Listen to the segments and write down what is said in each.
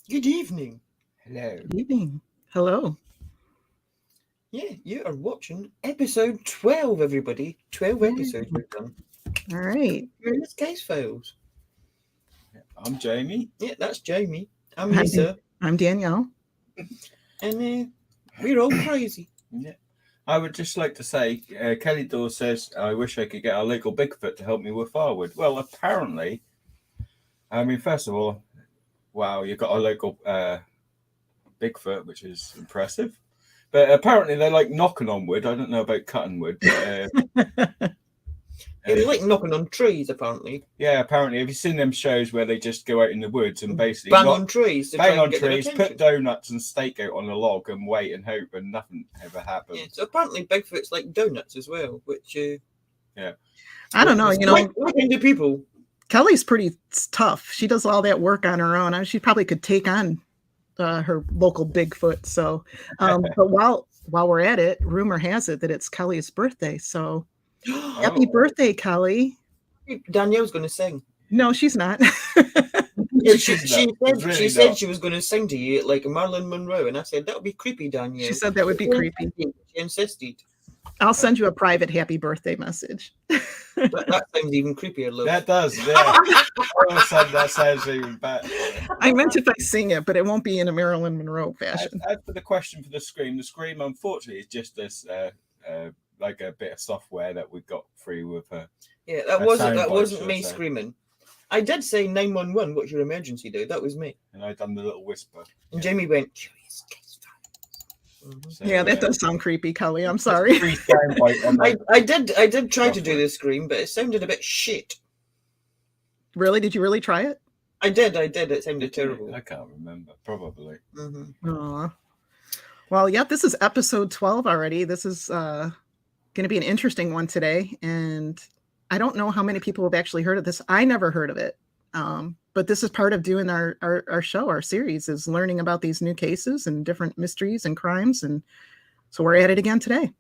Good evening. Hello. Good evening. Hello. Yeah, you are watching episode 12, everybody. 12 episodes we've done. All right. Curious Casefiles. I'm Jamie. Yeah, that's Jamie. I'm Lisa. I'm Danielle. And we're all crazy. Yeah. I would just like to say, Kelly Dawes says, I wish I could get our local Bigfoot to help me with firewood. Well, apparently, first of all, wow, you've got a local Bigfoot, which is impressive. But apparently they like knocking on wood. I don't know about cutting wood. But, They like knocking on trees, apparently. yeah, apparently. Have you seen them shows where they just go out in the woods and basically bang on trees, put donuts and steak out on a log and wait and hope, and nothing ever happens? Yeah, so apparently Bigfoot's like donuts as well, which yeah, I don't know. what into people. Kelly's pretty tough. She does all that work on her own. She probably could take on her local Bigfoot. So, but while we're at it, rumor has it that it's Kelly's birthday. So, happy birthday, Kelly! Danielle's going to sing. No, she's not. She said she was going to sing to you like Marilyn Monroe, and I said that would be creepy, Danielle. She said that would be creepy. She insisted. I'll send you a private happy birthday message. That sounds even creepier, Lou. That does, yeah. All of a sudden, that sounds even better. I meant if I sing it, but it won't be in a Marilyn Monroe fashion. As for the question for the Scream, unfortunately, is just this like a bit of software that we got free with her. Yeah, that wasn't me screaming. I did say 911. What's your emergency, dude? That was me. And I done the little whisper. And Jamie went, Curious Casefiles. So, yeah, that does sound creepy, Kelly. I'm sorry. I did try to do the scream, but it sounded a bit shit. Really? Did you really try it? I did. It sounded terrible. I can't remember. Probably. Mm-hmm. Well, yeah, this is episode 12 already. This is going to be an interesting one today. And I don't know how many people have actually heard of this. I never heard of it. But this is part of doing our show, our series, is learning about these new cases and different mysteries and crimes. And so we're at it again today.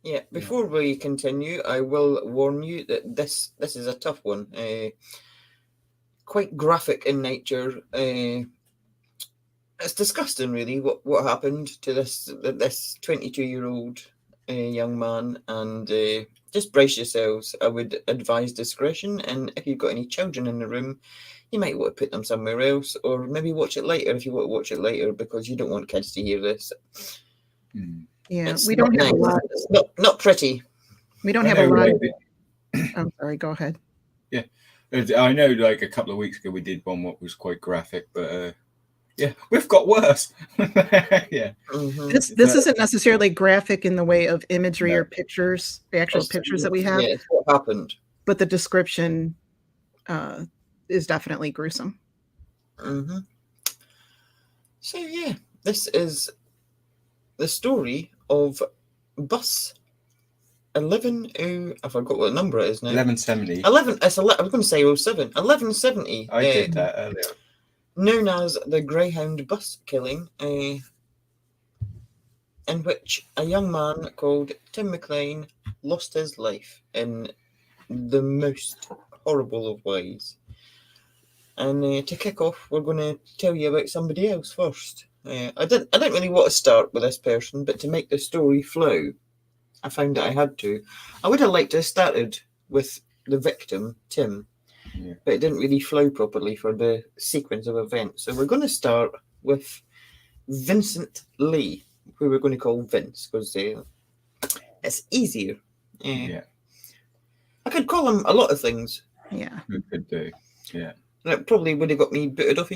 Yeah, before we continue, I will warn you that this is a tough one. Quite graphic in nature. It's disgusting, really, what happened to this 22-year-old young man, and just brace yourselves. I would advise discretion, and if you've got any children in the room, you might want to put them somewhere else, or maybe watch it later if you want to watch it later, because you don't want kids to hear this. Yeah, we don't have a lot. It's not pretty. We don't have a lot. I'm sorry, go ahead. Yeah, I know like a couple of weeks ago we did one what was quite graphic, but yeah, we've got worse. Yeah. Mm-hmm. This isn't necessarily graphic in the way of imagery or pictures, the actual pictures that we have. Yeah, it's what happened. But the description is definitely gruesome. Mm-hmm. So yeah, this is the story of bus 11. I forgot what number it is now. 1170. 11. I was going to say 07. 1170. I did that earlier. Known as the Greyhound bus killing, in which a young man called Tim McLean lost his life in the most horrible of ways. And to kick off, we're going to tell you about somebody else first. I don't really want to start with this person, but to make the story flow, I found that I had to. I would have liked to have started with the victim, Tim. Yeah. But it didn't really flow properly for the sequence of events. So we're going to start with Vincent Lee, who we're going to call Vince, because it's easier. Yeah. I could call him a lot of things. Yeah. We could do. Yeah. That probably would have got me booted off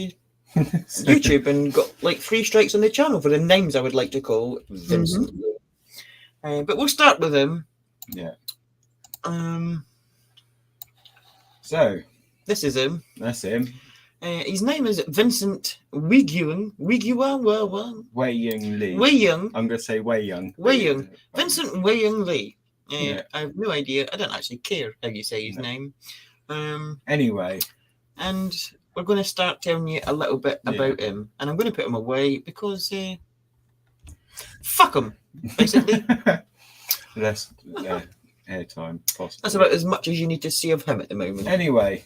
YouTube and got like 3 strikes on the channel for the names I would like to call Vincent Lee. But we'll start with him. Yeah. So this is him. That's him. His name is Vincent Wei Young Lee. Wei Young. I'm going to say Wei Young. Vincent Wei Young Lee. I have no idea. I don't actually care how you say his name. Anyway. And we're going to start telling you a little bit about him. And I'm going to put him away because fuck him, basically. Less airtime possible. That's about as much as you need to see of him at the moment. Anyway,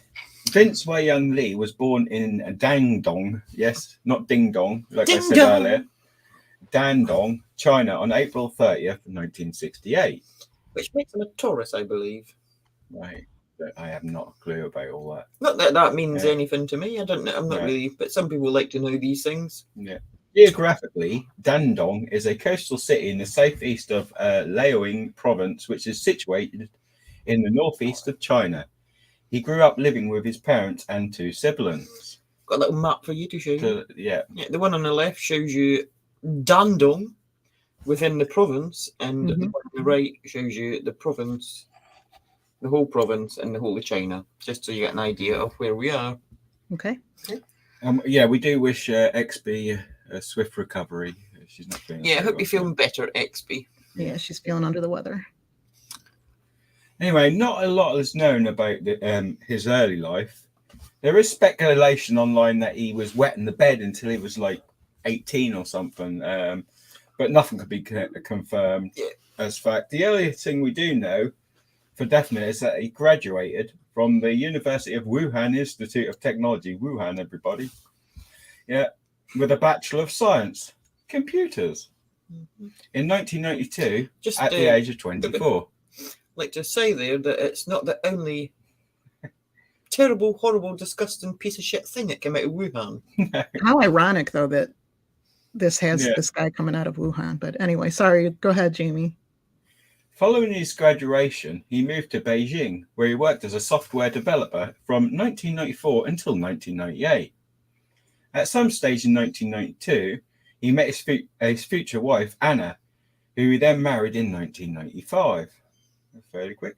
Vince Wei Young Lee was born in Dandong, yes, not Ding Dong, like I Ding said dong. earlier, Dandong, China, on April 30th, 1968. Which makes him a Taurus, I believe. Right, but I have not a clue about all that. Not that that means Yeah. anything to me. I don't know. I'm not Right. really, but some people like to know these things. Yeah. Geographically, Dandong is a coastal city in the southeast of Liaoning province, which is situated in the northeast of China. He grew up living with his parents and 2 siblings. Got a little map for you to show you. Yeah. Yeah, the one on the left shows you Dandong within the province, and the one on the right shows you the province, the whole province, and the whole of China, just so you get an idea of where we are. Okay. Yeah, we do wish XB a swift recovery. She's not feeling. Yeah, I so hope well. you're feeling better, XB. Yeah, she's feeling under the weather. Anyway, not a lot is known about his early life. There is speculation online that he was wetting the bed until he was like 18 or something, but nothing could be confirmed as fact. The only thing we do know for definite is that he graduated from the University of Wuhan Institute of Technology, Wuhan, everybody. Yeah, with a Bachelor of Science, Computers, in 1992, Just at the age of 24. like to say there that it's not the only terrible, horrible, disgusting piece of shit thing that came out of Wuhan. How ironic, though, that this has Yeah. this guy coming out of Wuhan. But anyway, sorry. Go ahead, Jamie. Following his graduation, he moved to Beijing, where he worked as a software developer from 1994 until 1998. At some stage in 1992, he met his future wife, Anna, who he then married in 1995. Fairly quick.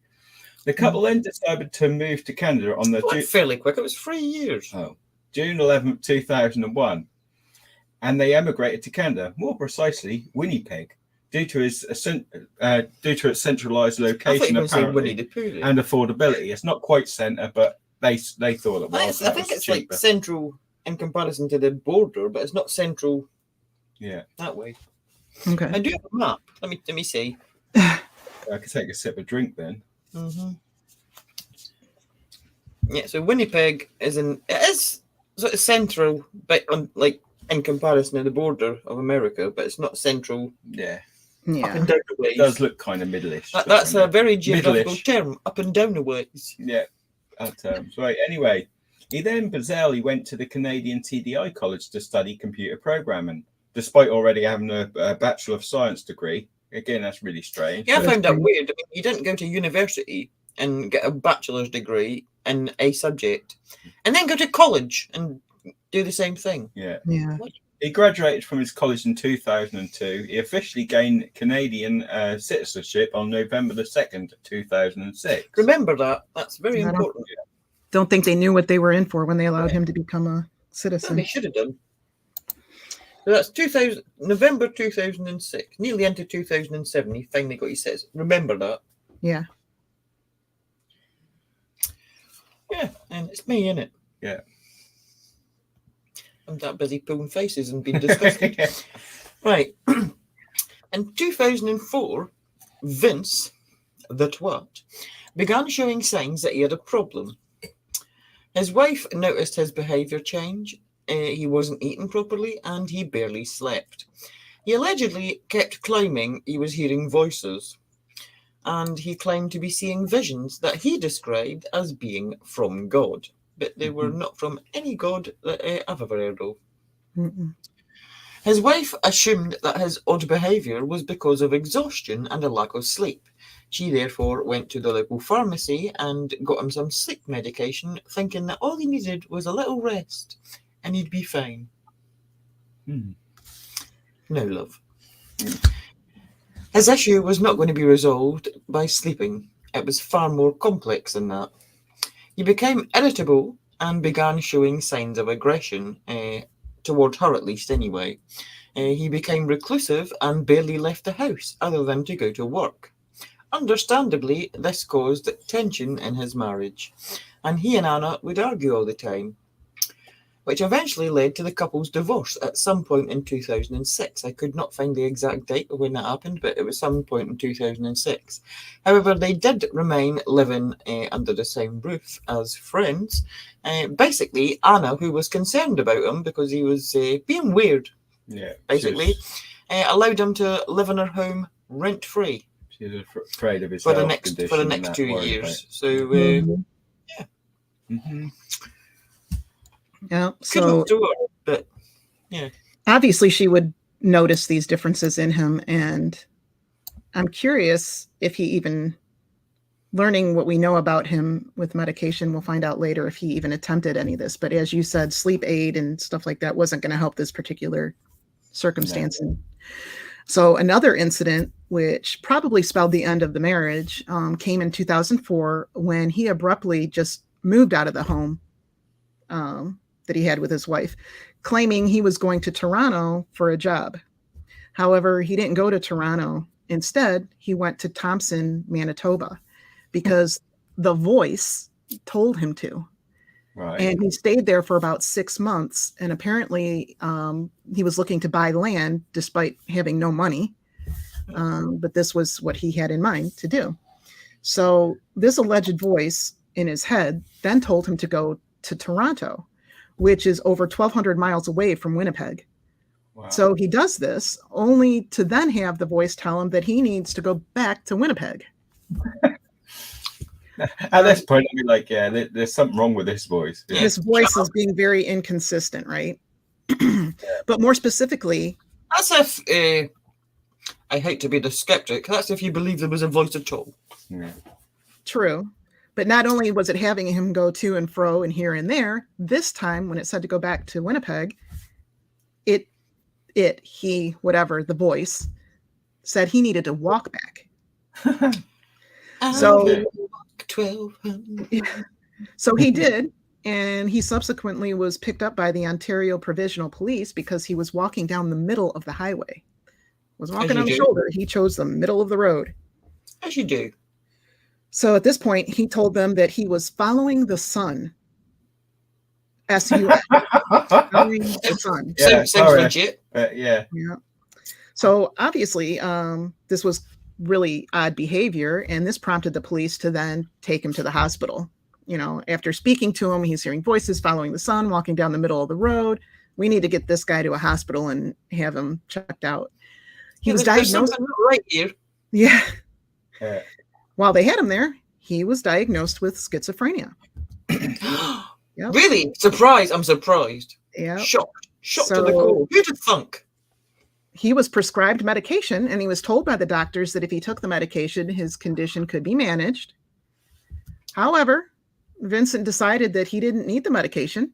The couple then decided to move to Canada on the Fairly quick. It was 3 years. June 11th, 2001. And they emigrated to Canada, more precisely Winnipeg, due to its centralized location apparently, and affordability. It's not quite centre, but they thought it was. I think it's cheaper. Like central in comparison to the border, but it's not central. Yeah, that way. Okay. I do have a map. Let me see. I could take a sip of drink then. Yeah, so Winnipeg it is sort of central, but in comparison to the border of America, but it's not central. Yeah. Up and down the ways. It does look kind of middle-ish. That's a very geographical middle-ish term, up and down the ways. Yeah, that terms. Right, anyway, he then bizarrely went to the Canadian TDI College to study computer programming, despite already having a Bachelor of Science degree. Again, that's really strange. Yeah, I found that weird. I mean, you didn't go to university and get a bachelor's degree in a subject, and then go to college and do the same thing. Yeah. What? He graduated from his college in 2002. He officially gained Canadian citizenship on November the 2nd, 2006. Remember that. That's very important. Don't think they knew what they were in for when they allowed him to become a citizen. They should have done. So that's November 2006, nearly into 2007. He finally got his citizenship. Remember that. Yeah. Yeah, and it's me, innit? Yeah. I'm that busy pulling faces and being disgusted. Right. In 2004, Vince, the twat, began showing signs that he had a problem. His wife noticed his behaviour change. He wasn't eating properly and he barely slept. He allegedly kept claiming he was hearing voices, and he claimed to be seeing visions that he described as being from God, but they were not from any God that I've ever heard of. His wife assumed that his odd behaviour was because of exhaustion and a lack of sleep. She therefore went to the local pharmacy and got him some sleep medication, thinking that all he needed was a little rest and he'd be fine. No, love. His issue was not going to be resolved by sleeping. It was far more complex than that. He became irritable and began showing signs of aggression, toward her at least anyway. He became reclusive and barely left the house other than to go to work. Understandably, this caused tension in his marriage, and he and Anna would argue all the time. which eventually led to the couple's divorce at some point in 2006. I could not find the exact date of when that happened, but it was some point in 2006. However, they did remain living under the same roof as friends. Basically, Anna, who was concerned about him because he was being weird, basically, allowed him to live in her home rent-free. She was afraid of his for health the condition next 2 years. So, yeah. Mm-hmm. Yeah. So do it, but yeah. Obviously, she would notice these differences in him, and I'm curious if he even, learning what we know about him with medication, we'll find out later if he even attempted any of this. But as you said, sleep aid and stuff like that wasn't going to help this particular circumstance. No. So another incident, which probably spelled the end of the marriage, came in 2004 when he abruptly just moved out of the home that he had with his wife, claiming he was going to Toronto for a job. However, he didn't go to Toronto. Instead, he went to Thompson, Manitoba, because the voice told him to. Right. And he stayed there for about 6 months. And apparently he was looking to buy land despite having no money. But this was what he had in mind to do. So this alleged voice in his head then told him to go to Toronto, which is over 1,200 miles away from Winnipeg. Wow. So he does this only to then have the voice tell him that he needs to go back to Winnipeg. At this point, I'd be like, yeah, there's something wrong with this voice. Yeah. This voice is being very inconsistent, right? But more specifically, that's if, I hate to be the skeptic, that's if you believe there was a voice at all. Yeah. True. But not only was it having him go to and fro and here and there, this time when it said to go back to Winnipeg, the voice said he needed to walk back. So, 1,200. So he did, and he subsequently was picked up by the Ontario Provincial Police because he was walking down the middle of the highway. Was walking on the shoulder. He chose the middle of the road. As you do. So at this point, he told them that he was following the sun. S-U-N. Following the sun. Yeah, sounds legit. Yeah. So obviously, this was really odd behavior, and this prompted the police to then take him to the hospital. You know, after speaking to him, he's hearing voices, following the sun, walking down the middle of the road. We need to get this guy to a hospital and have him checked out. He was diagnosed right here. Yeah. Yeah. While they had him there, he was diagnosed with schizophrenia. Yep. Really? Surprised? I'm surprised. Yeah. Shocked to the core. Who'd have thunk? He was prescribed medication, and he was told by the doctors that if he took the medication, his condition could be managed. However, Vincent decided that he didn't need the medication,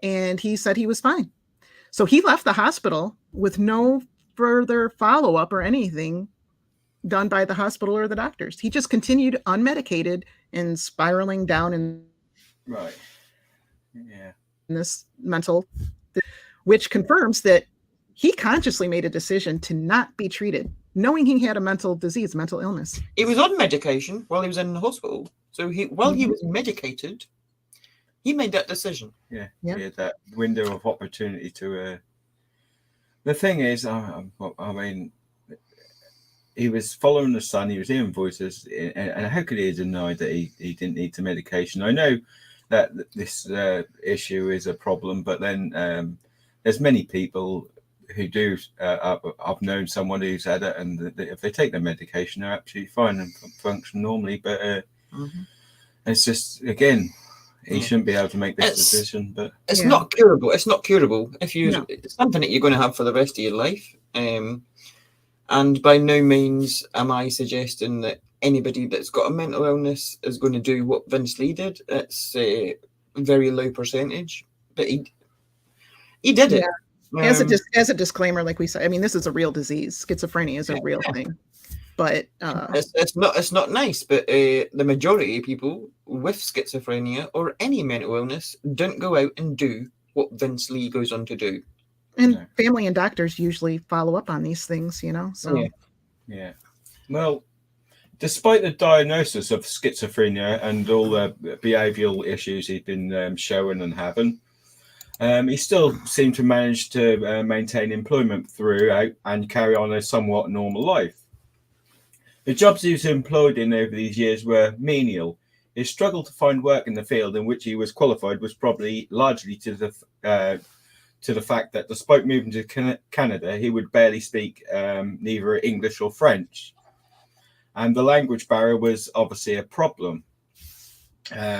and he said he was fine. So he left the hospital with no further follow-up or anything done by the hospital or the doctors. He just continued unmedicated and spiraling down in this mental, which confirms that he consciously made a decision to not be treated, knowing he had a mental disease, mental illness. He was on medication while he was in the hospital. So while he was medicated, he made that decision. Yeah. He had that window of opportunity to... The thing is, I mean, he was following the sun, he was hearing voices, and how could he deny that he didn't need the medication? I know that this issue is a problem, but then there's many people who do. I've known someone who's had it, and if they take their medication, they're absolutely fine and function normally. But it's just, again, he shouldn't be able to make this decision. But it's not curable. It's not curable. It's something that you're going to have for the rest of your life. And by no means am I suggesting that anybody that's got a mental illness is going to do what Vince Lee did. It's a very low percentage, but he did it. As a disclaimer, like we said, I mean, this is a real disease. Schizophrenia is a real thing, but it's not nice. But the majority of people with schizophrenia or any mental illness don't go out and do what Vince Lee goes on to do. And family and doctors usually follow up on these things, you know. So yeah. Well, despite the diagnosis of schizophrenia and all the behavioural issues he's been showing and having, He still seemed to manage to maintain employment throughout and carry on a somewhat normal life. The jobs he was employed in over these years were menial. His struggle to find work in the field in which he was qualified was probably largely to the fact that despite moving to Canada, he would barely speak neither English or French. And the language barrier was obviously a problem,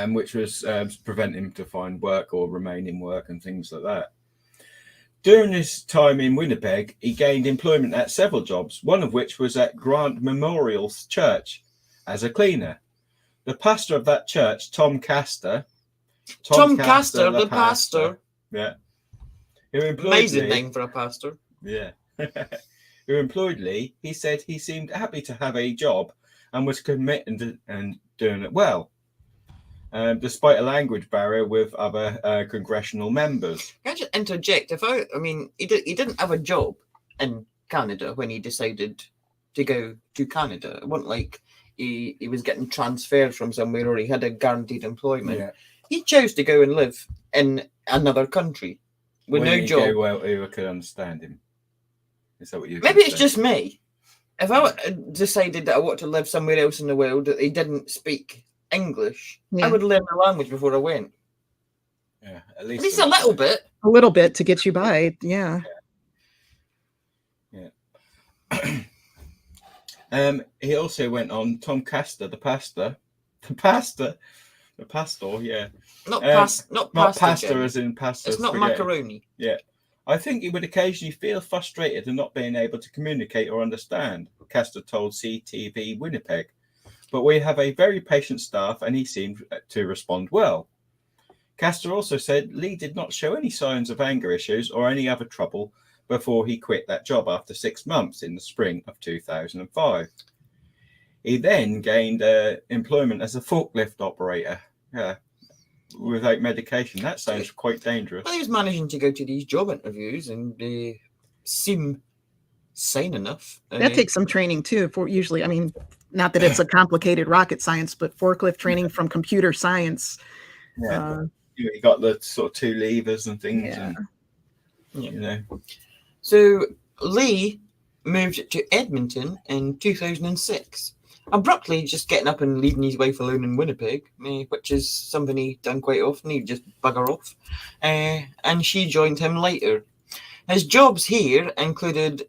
which was preventing him to find work or remain in work and things like that. During his time in Winnipeg, he gained employment at several jobs, one of which was at Grant Memorial Church as a cleaner. The pastor of that church, Tom Castor, the pastor. Yeah. Who employed Amazing Lee, name for a pastor. Yeah. Who employed Lee, he said he seemed happy to have a job and was committed and doing it well, despite a language barrier with other congressional members. Can I just interject? He didn't have a job in Canada when he decided to go to Canada. It wasn't like he was getting transferred from somewhere or he had a guaranteed employment. Yeah. He chose to go and live in another country with no job. Well, who could understand him? Is that what you? Maybe it's just me. If I decided that I want to live somewhere else in the world that they didn't speak English, I would learn the language before I went. Yeah, at least a little bit. A little bit to get you by. Yeah. He also went on, Tom Castor, the pastor, yeah. Not Not pasta, pasta as in pasta. It's not spaghetti. macaroni. Yeah. I think he would occasionally feel frustrated at not being able to communicate or understand, Castor told CTV Winnipeg. But we have a very patient staff and he seemed to respond well. Castor also said Lee did not show any signs of anger issues or any other trouble before he quit that job after 6 months in the spring of 2005. He then gained employment as a forklift operator without medication. That sounds quite dangerous. Well, he was managing to go to these job interviews and they seem sane enough. That takes some training too. For usually, not that it's a complicated rocket science, but forklift training from computer science. Yeah, you got the sort of 2 levers and things. Yeah. And, So Lee moved to Edmonton in 2006, abruptly just getting up and leaving his wife alone in Winnipeg, which is something he'd done quite often. He'd just bugger off. And she joined him later. His jobs here included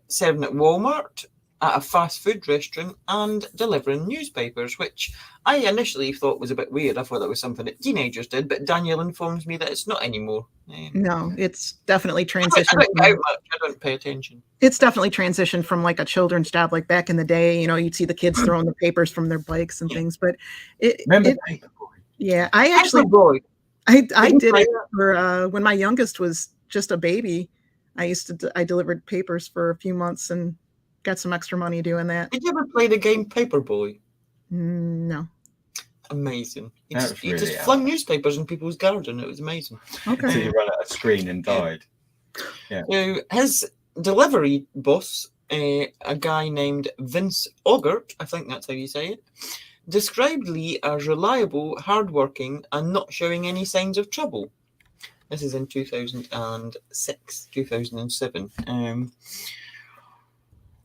serving at Walmart, at a fast food restaurant, and delivering newspapers, which I initially thought was a bit weird. I thought that was something that teenagers did, but Danielle informs me that it's not anymore. No, it's definitely transitioned. I don't pay attention. It's definitely transitioned from like a children's job, like back in the day. You'd see the kids throwing the papers from their bikes and things. But yeah, I actually I did it for when my youngest was just a baby. I delivered papers for a few months and got some extra money doing that. Did you ever play the game Paperboy? No. Amazing. He just flung newspapers in people's garden. It was amazing. Okay. Until he ran out of screen and died. Yeah. So his delivery boss, a guy named Vince Ogert, I think that's how you say it, described Lee as reliable, hardworking, and not showing any signs of trouble. This is in 2006, 2007.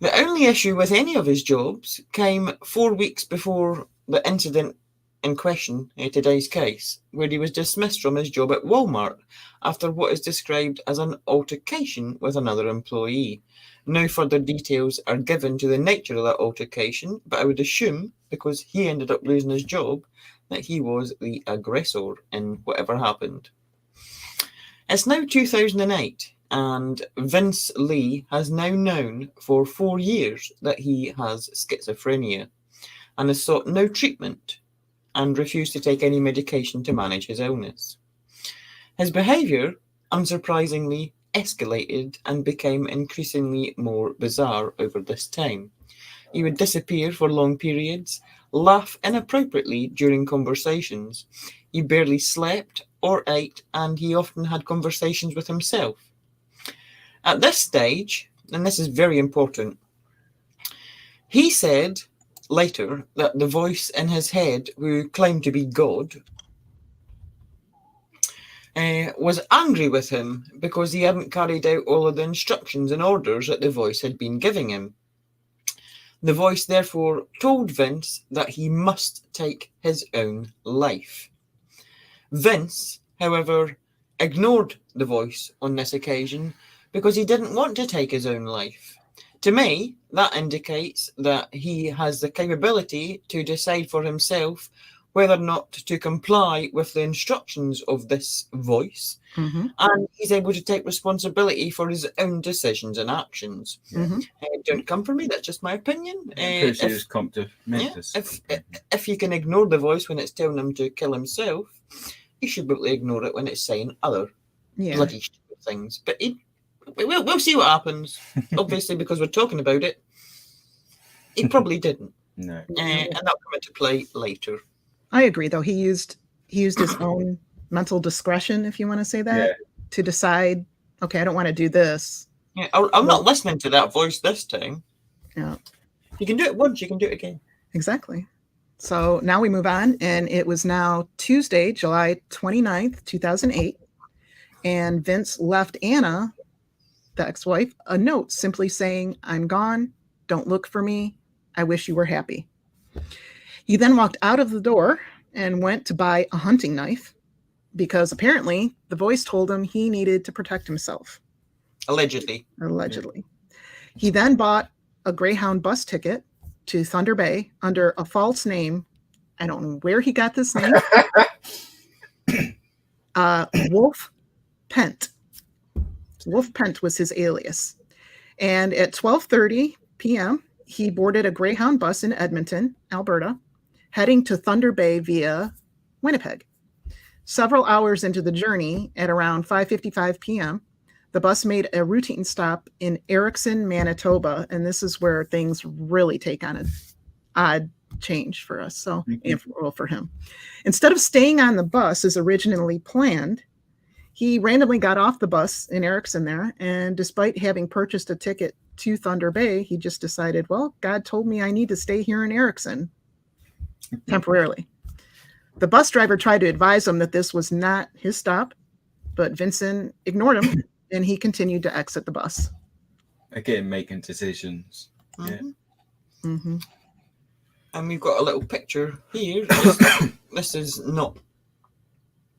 The only issue with any of his jobs came 4 weeks before the incident in question, today's case, where he was dismissed from his job at Walmart after what is described as an altercation with another employee. No further details are given to the nature of that altercation, but I would assume, because he ended up losing his job, that he was the aggressor in whatever happened. It's now 2008. And Vince Lee has now known for 4 years that he has schizophrenia and has sought no treatment and refused to take any medication to manage his illness. His behaviour, unsurprisingly, escalated and became increasingly more bizarre over this time. He would disappear for long periods, laugh inappropriately during conversations. He barely slept or ate, and he often had conversations with himself. At this stage, and this is very important, he said later that the voice in his head, who claimed to be God, was angry with him because he hadn't carried out all of the instructions and orders that the voice had been giving him. The voice therefore told Vince that he must take his own life. Vince, however, ignored the voice on this occasion because he didn't want to take his own life. To me, that indicates that he has the capability to decide for himself whether or not to comply with the instructions of this voice, and he's able to take responsibility for his own decisions and actions. Don't come for me, that's just my opinion. If you can ignore the voice when it's telling him to kill himself, you should be able to ignore it when it's saying other bloody stupid things. But we'll see what happens. Obviously, because we're talking about it, he probably didn't. No. And that'll come into play later. I agree, though. He used his own mental discretion, if you want to say that, to decide, okay, I don't want to do this. Yeah, I'm not listening to that voice this time. Yeah. You can do it once, you can do it again. Exactly. So now we move on, and it was now Tuesday, July 29th, 2008, and Vince left Anna, the ex-wife, a note simply saying, "I'm gone. Don't look for me. I wish you were happy." He then walked out of the door and went to buy a hunting knife because apparently the voice told him he needed to protect himself. Allegedly. He then bought a Greyhound bus ticket to Thunder Bay under a false name. I don't know where he got this name. Wolf Pent. Wolf Pent was his alias. And at 12:30 p.m., he boarded a Greyhound bus in Edmonton, Alberta, heading to Thunder Bay via Winnipeg. Several hours into the journey, at around 5:55 p.m., the bus made a routine stop in Erickson, Manitoba, and this is where things really take on an odd change for us, for him. Instead of staying on the bus as originally planned, he randomly got off the bus in Erickson there, and despite having purchased a ticket to Thunder Bay, he just decided, well, God told me I need to stay here in Erickson temporarily. The bus driver tried to advise him that this was not his stop, but Vincent ignored him, and he continued to exit the bus. Again, making decisions. And we've got a little picture here. This is not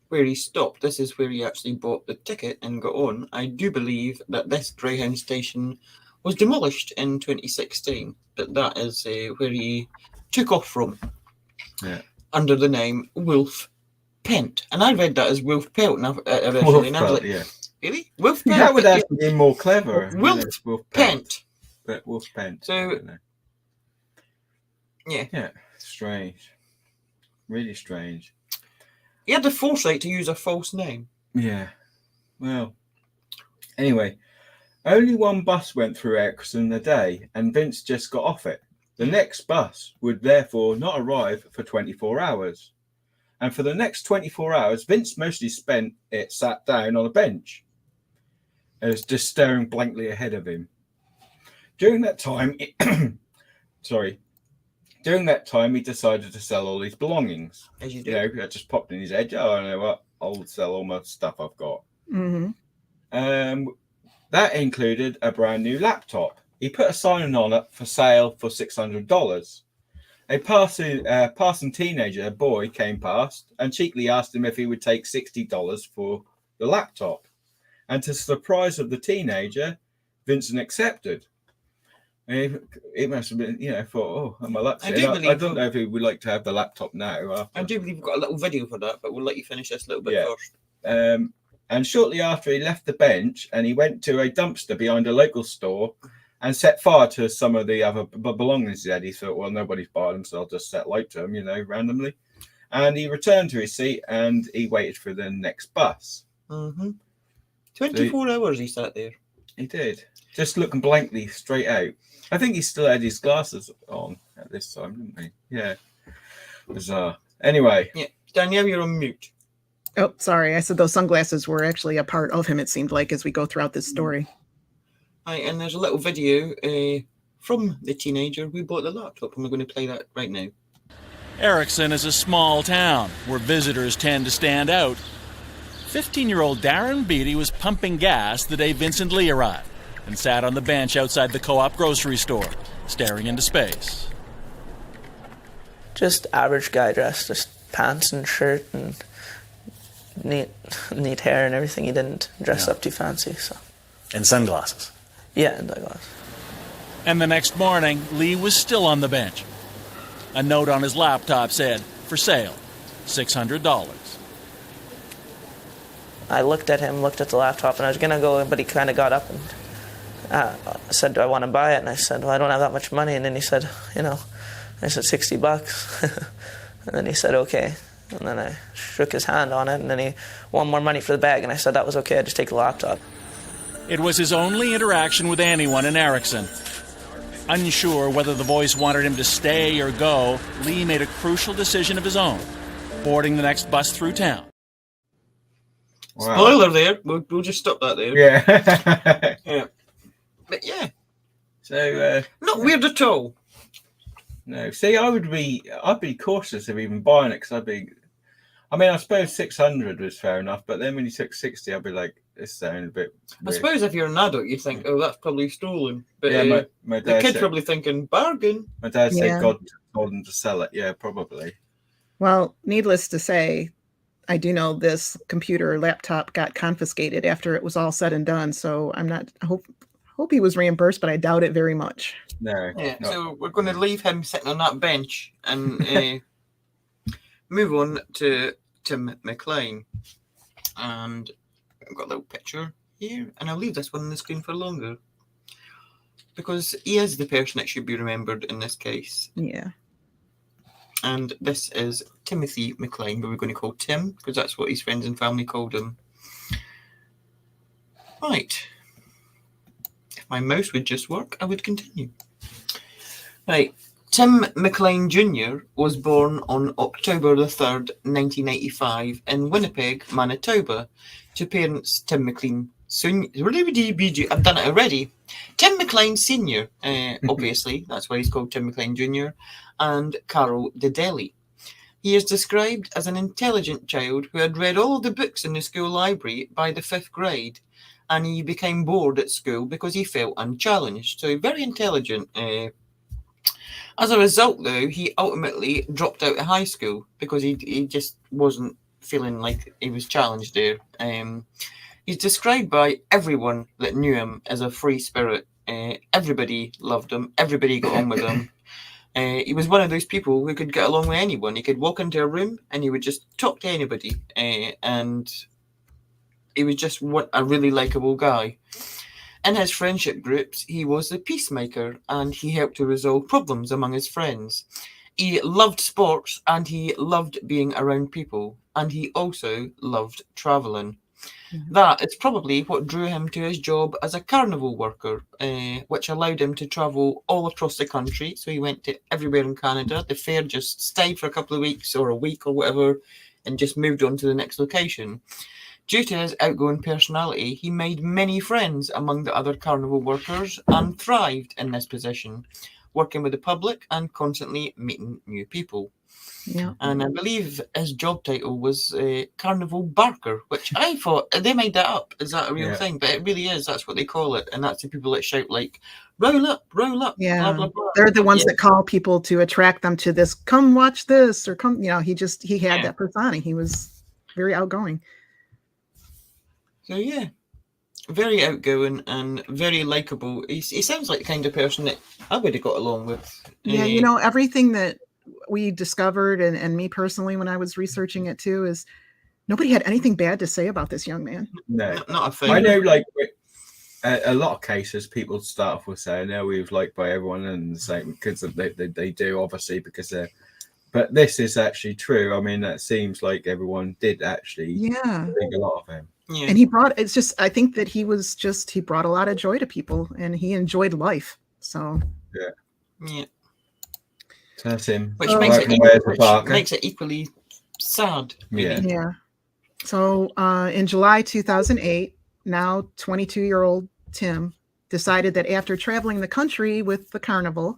where he stopped. This is where he actually bought the ticket and got on. I do believe that this Greyhound station was demolished in 2016, but that is where he took off from. Under the name Wolf Pent. And I read that as Wolf Pelt originally. And I was like, really? Wolf Pent? That would actually be more clever. Wolf Pent. But Wolf Pent. So, yeah. Strange. Really strange. He had the foresight to use a false name. Yeah. Well, anyway, only one bus went through Erickson a day, and Vince just got off it. The next bus would therefore not arrive for 24 hours. And for the next 24 hours, Vince mostly spent it sat down on a bench. It was just staring blankly ahead of him. During that time, he decided to sell all his belongings. As you do. That just popped in his head. Oh, I know what? I'll sell all my stuff I've got. That included a brand new laptop. He put a sign on it for sale for $600. A passing teenager, a boy, came past and cheekily asked him if he would take $60 for the laptop. And to the surprise of the teenager, Vincent accepted. It must have been, thought, oh, my laptop. I don't know if he would like to have the laptop now. I do believe we've got a little video for that, but we'll let you finish this a little bit first. And shortly after he left the bench and he went to a dumpster behind a local store and set fire to some of the other belongings he had. He thought, well, nobody's bought them, so I'll just set light to them, randomly. And he returned to his seat and he waited for the next bus. 24 hours he sat there. He did. Just looking blankly straight out. I think he still had his glasses on at this time, didn't he? Yeah. Bizarre. Anyway. Yeah. Danielle, you're on mute. Oh, sorry. I said those sunglasses were actually a part of him, it seemed like, as we go throughout this story. And there's a little video from the teenager who bought the laptop, and we're going to play that right now. Erickson is a small town where visitors tend to stand out 15-year-old Darren Beatty was pumping gas the day Vincent Lee arrived and sat on the bench outside the Co-op grocery store, staring into space. Just average guy dressed, just pants and shirt and neat hair and everything. He didn't dress up too fancy. So. And sunglasses. Yeah, and eyeglasses. And the next morning, Lee was still on the bench. A note on his laptop said, "For sale, $600." I looked at him, looked at the laptop, and I was going to go, but he kind of got up and said, "Do I want to buy it?" And I said, "Well, I don't have that much money." And then he said, I said, $60. And then he said, "Okay." And then I shook his hand on it, and then he wanted more money for the bag, and I said that was okay, I'd just take the laptop. It was his only interaction with anyone in Erickson. Unsure whether the voice wanted him to stay or go, Lee made a crucial decision of his own, boarding the next bus through town. Wow. Spoiler there. We'll just stop that there. Yeah. Yeah. But yeah. So not weird at all. No. See, I'd be cautious of even buying it because I suppose 600 was fair enough, but then when you took 60, I'd be like, this sounds a bit weird. I suppose if you're an adult, you'd think, oh, that's probably stolen. But yeah, my the dad kid's said, probably thinking, bargain. My dad said Yeah. God told him to sell it. Yeah, probably. Well, needless to say, I do know this computer or laptop got confiscated after it was all said and done. So I hope he was reimbursed, but I doubt it very much. No. Yeah, not- so we're going to leave him sitting on that bench and move on to Tim McLean. And I've got a little picture here, and I'll leave this one on the screen for longer because he is the person that should be remembered in this case. Yeah. And this is Timothy McLean, but we're going to call Tim because that's what his friends and family called him. Right. If my mouse would just work, I would continue. Right. Tim McLean Jr. was born on October the 3rd, 1985 in Winnipeg, Manitoba, to parents Tim McLean I've done it already. Tim McLean Sr., obviously, that's why he's called Tim McLean Jr., and Carol Dedeli. He is described as an intelligent child who had read all of the books in the school library by the 5th grade, and he became bored at school because he felt unchallenged. So very intelligent. As a result, though, he ultimately dropped out of high school because he just wasn't feeling like he was challenged there. He's described by everyone that knew him as a free spirit. Everybody loved him. Everybody got on with him. He was one of those people who could get along with anyone. He could walk into a room and he would just talk to anybody. And he was just a really likable guy. In his friendship groups, he was the peacemaker and he helped to resolve problems among his friends. He loved sports and he loved being around people. And he also loved travelling. Mm-hmm. That is probably what drew him to his job as a carnival worker, which allowed him to travel all across the country. So he went to everywhere in Canada. The fair just stayed for a couple of weeks or a week or whatever and just moved on to the next location. Due to his outgoing personality, he made many friends among the other carnival workers and thrived in this position, working with the public and constantly meeting new people. Yeah. And I believe his job title was Carnival Barker, which I thought they made that up. Is that a real thing? But it really is. That's what they call it. And that's the people that shout like, roll up, yeah. blah, blah, blah. They're the ones that call people to attract them to this, come watch this, or come, he had that persona. He was very outgoing. So yeah, very outgoing and very likable. He sounds like the kind of person that I would have got along with. Yeah, everything that we discovered, and me personally, when I was researching it too, is nobody had anything bad to say about this young man. No, not a thing. I know, like a lot of cases, people start off with saying, "No, we was liked by everyone," and say because they do, obviously, because they're. But this is actually true. I mean, that seems like everyone did actually think a lot of him. Yeah. And I think that he brought a lot of joy to people and he enjoyed life. So, yeah. So that's him. Which makes it equally sad. Maybe. Yeah. So, in July 2008, now 22-year-old Tim decided that after traveling the country with the carnival,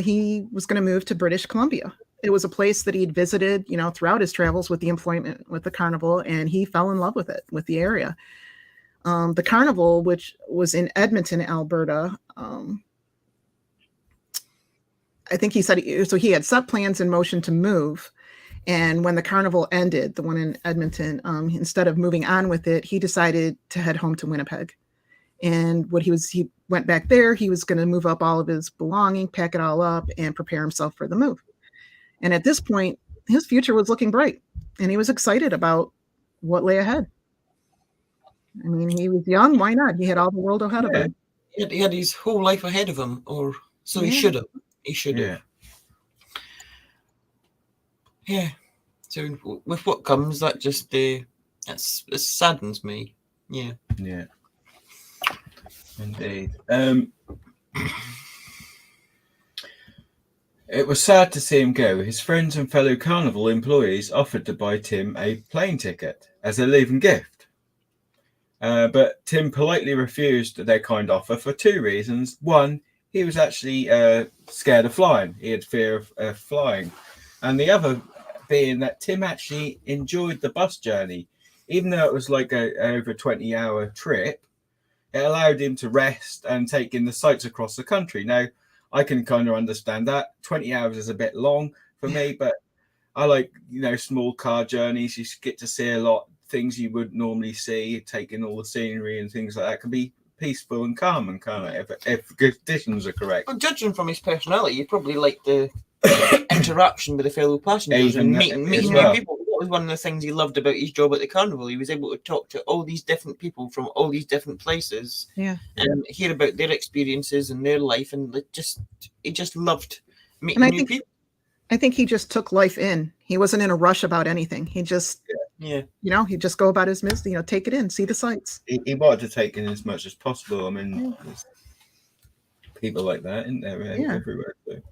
he was going to move to British Columbia. It was a place that he'd visited, you know, throughout his travels with the employment with the carnival, and he fell in love with it, with the area. The carnival, which was in Edmonton, Alberta, I think he said, so he had set plans in motion to move. And when the carnival ended, the one in Edmonton, instead of moving on with it, he decided to head home to Winnipeg. And he went back there. He was going to move up all of his belonging, pack it all up, and prepare himself for the move. And at this point, his future was looking bright, and he was excited about what lay ahead. I mean, he was young. Why not? He had all the world ahead of him. He had his whole life ahead of him, or so he should have. He should have. Yeah. So with what comes, that just it saddens me. Yeah. Yeah. Indeed. It was sad to see him go. His friends and fellow carnival employees offered to buy Tim a plane ticket as a leaving gift. But Tim politely refused their kind offer for two reasons. One, he was actually scared of flying. He had fear of flying. And the other being that Tim actually enjoyed the bus journey. Even though it was like over a 20-hour trip, it allowed him to rest and take in the sights across the country. Now, I can kind of understand that. 20 hours is a bit long for me, but I like, small car journeys. You get to see a lot of things you would normally see, taking all the scenery and things like that. Can be peaceful and calm, and kind of if the conditions are correct. Well, judging from his personality, you probably like the interaction with the fellow passengers and meeting new people. That was one of the things he loved about his job at the carnival. He was able to talk to all these different people from all these different places, and hear about their experiences and their life, and he just loved meeting new people. I think he just took life in. He wasn't in a rush about anything. He just, he'd just go about his business, take it in, see the sights. He wanted to take in as much as possible. I mean, people like that, isn't there? Everywhere. So.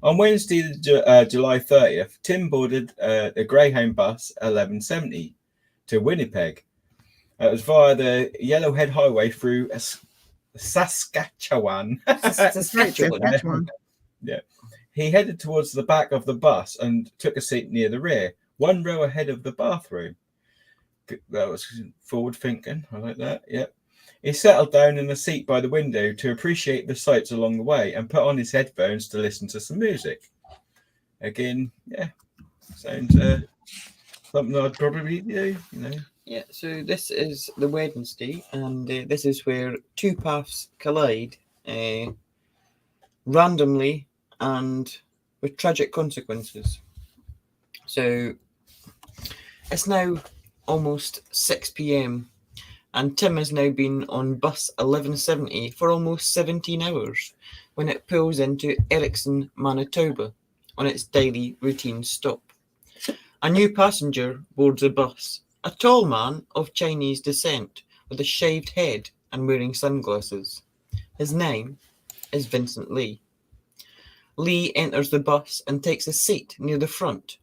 On Wednesday, July 30th, Tim boarded the Greyhound bus 1170 to Winnipeg. It was via the Yellowhead Highway through Saskatchewan. Saskatchewan. Yeah. He headed towards the back of the bus and took a seat near the rear, one row ahead of the bathroom. That was forward thinking. I like that. Yep. He settled down in a seat by the window to appreciate the sights along the way and put on his headphones to listen to some music. Again, sounds something I'd probably do, Yeah, so this is the Wednesday, and this is where two paths collide randomly and with tragic consequences. So it's now almost 6 p.m. and Tim has now been on bus 1170 for almost 17 hours when it pulls into Erickson, Manitoba on its daily routine stop. A new passenger boards the bus, a tall man of Chinese descent with a shaved head and wearing sunglasses. His name is Vincent Lee. Lee enters the bus and takes a seat near the front.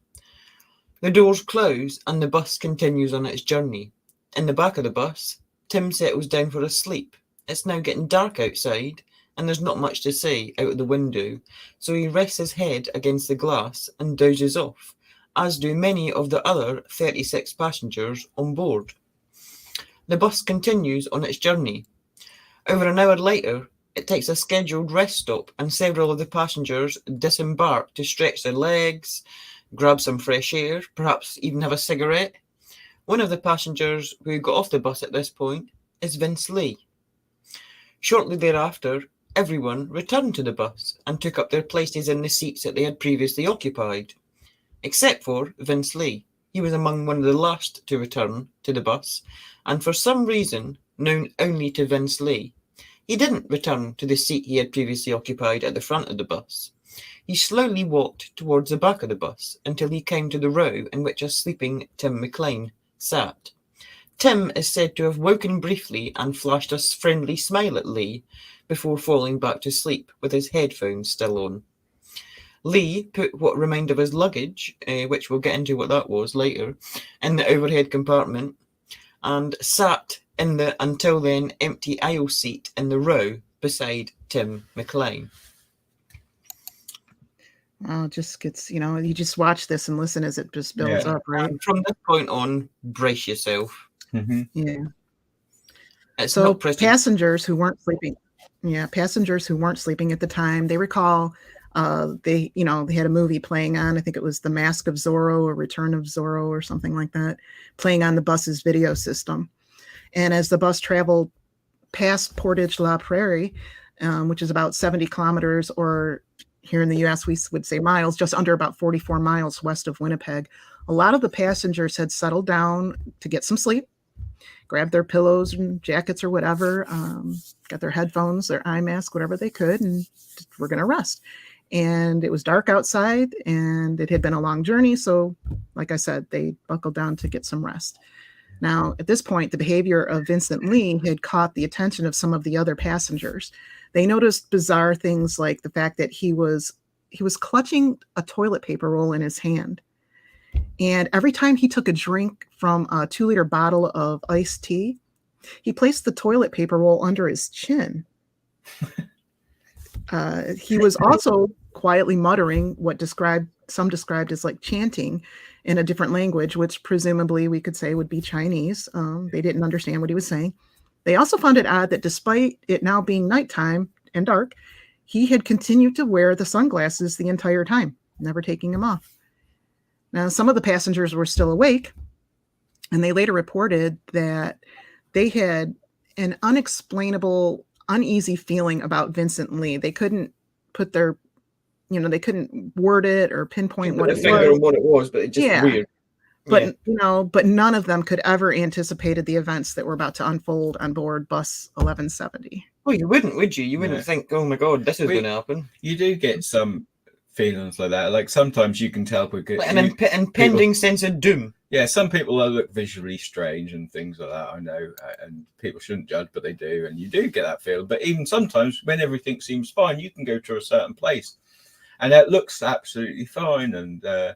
The doors close and the bus continues on its journey. In the back of the bus, Tim settles down for a sleep. It's now getting dark outside and there's not much to see out of the window, so he rests his head against the glass and dozes off, as do many of the other 36 passengers on board. The bus continues on its journey. Over an hour later, it takes a scheduled rest stop and several of the passengers disembark to stretch their legs, grab some fresh air, perhaps even have a cigarette. One of the passengers who got off the bus at this point is Vince Lee. Shortly thereafter, everyone returned to the bus and took up their places in the seats that they had previously occupied, except for Vince Lee. He was among one of the last to return to the bus, and for some reason known only to Vince Lee, he didn't return to the seat he had previously occupied at the front of the bus. He slowly walked towards the back of the bus until he came to the row in which a sleeping Tim McLean sat. Tim is said to have woken briefly and flashed a friendly smile at Lee before falling back to sleep with his headphones still on. Lee put what remained of his luggage, which we'll get into what that was later, in the overhead compartment and sat in the until then empty aisle seat in the row beside Tim McLean. It just gets, you just watch this and listen as it just builds Yeah. up, right? And from this point on, brace yourself. Mhm. Yeah. It's So not pretty. passengers who weren't sleeping at the time, they recall they had a movie playing on, I think it was The Mask of Zorro or Return of Zorro or something like that, playing on the bus's video system. And as the bus traveled past Portage La Prairie, which is about 70 kilometers, or here in the US, we would say miles, just under about 44 miles west of Winnipeg, a lot of the passengers had settled down to get some sleep, grabbed their pillows and jackets or whatever, got their headphones, their eye mask, whatever they could, and were going to rest. And it was dark outside and it had been a long journey. So like I said, they buckled down to get some rest. Now, at this point, the behavior of Vincent Lee had caught the attention of some of the other passengers. They noticed bizarre things like the fact that he was clutching a toilet paper roll in his hand. And every time he took a drink from a 2-liter bottle of iced tea, he placed the toilet paper roll under his chin. He was also quietly muttering what some described as like chanting in a different language, which presumably we could say would be Chinese. They didn't understand what he was saying. They also found it odd that despite it now being nighttime and dark, he had continued to wear the sunglasses the entire time, never taking them off. Now, some of the passengers were still awake, and they later reported that they had an unexplainable, uneasy feeling about Vincent Lee. They couldn't put their, they couldn't word it or pinpoint what it was, but it's just weird. But but none of them could ever anticipated the events that were about to unfold on board bus 1170. Well, you wouldn't, would you? You wouldn't think, oh my God, this is going to happen. You do get some feelings like that. Like sometimes you can tell an impending sense of doom. Yeah, some people look visually strange and things like that. I know, and people shouldn't judge, but they do, and you do get that feeling. But even sometimes, when everything seems fine, you can go to a certain place, and it looks absolutely fine, and the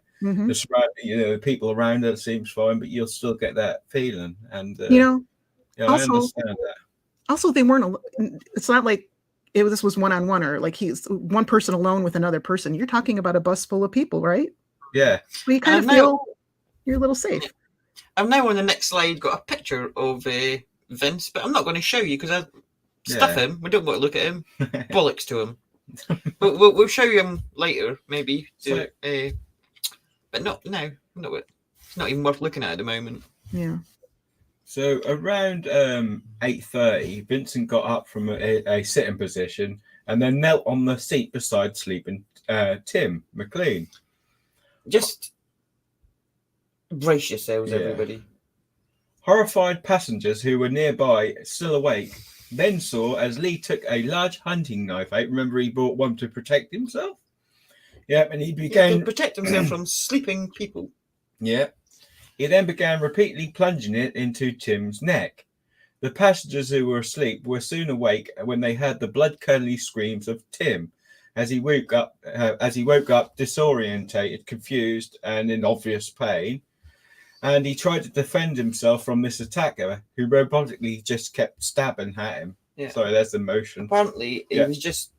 people around it seems fine, but you'll still get that feeling. And I understand that. Also, they weren't. It's not like this was one-on-one or like he's one person alone with another person. You're talking about a bus full of people, right? Yeah. So you kind of feel you're a little safe. I've now on the next slide got a picture of Vince, but I'm not going to show you because I stuff him. We don't want to look at him. Bollocks to him. But we'll show you him later, maybe. But not now. It's not even worth looking at the moment. Yeah. So around 8:30, Vincent got up from a sitting position and then knelt on the seat beside sleeping Tim McLean. Just brace yourselves, everybody. Horrified passengers who were nearby, still awake, then saw as Lee took a large hunting knife out. Remember, he brought one to protect himself? Yep, and he began... to protect himself from sleeping people. Yep. He then began repeatedly plunging it into Tim's neck. The passengers who were asleep were soon awake when they heard the blood-curdling screams of Tim as he woke up disorientated, confused, and in obvious pain. And he tried to defend himself from this attacker who robotically just kept stabbing at him. Yeah. Sorry, there's the motion. Apparently, he just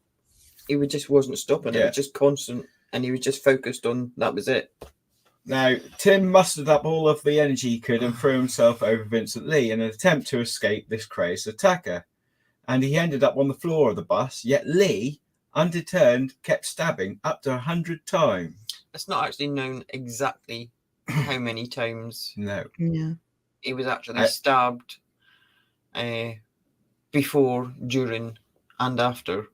wasn't stopping. It was just constant, and he was just focused on that was it. Now, Tim mustered up all of the energy he could and threw himself over Vincent Lee in an attempt to escape this crazed attacker. And he ended up on the floor of the bus, yet Lee, undeterred, kept stabbing up to 100 times. It's not actually known exactly how many times. No. Yeah. He was actually stabbed before, during, and after.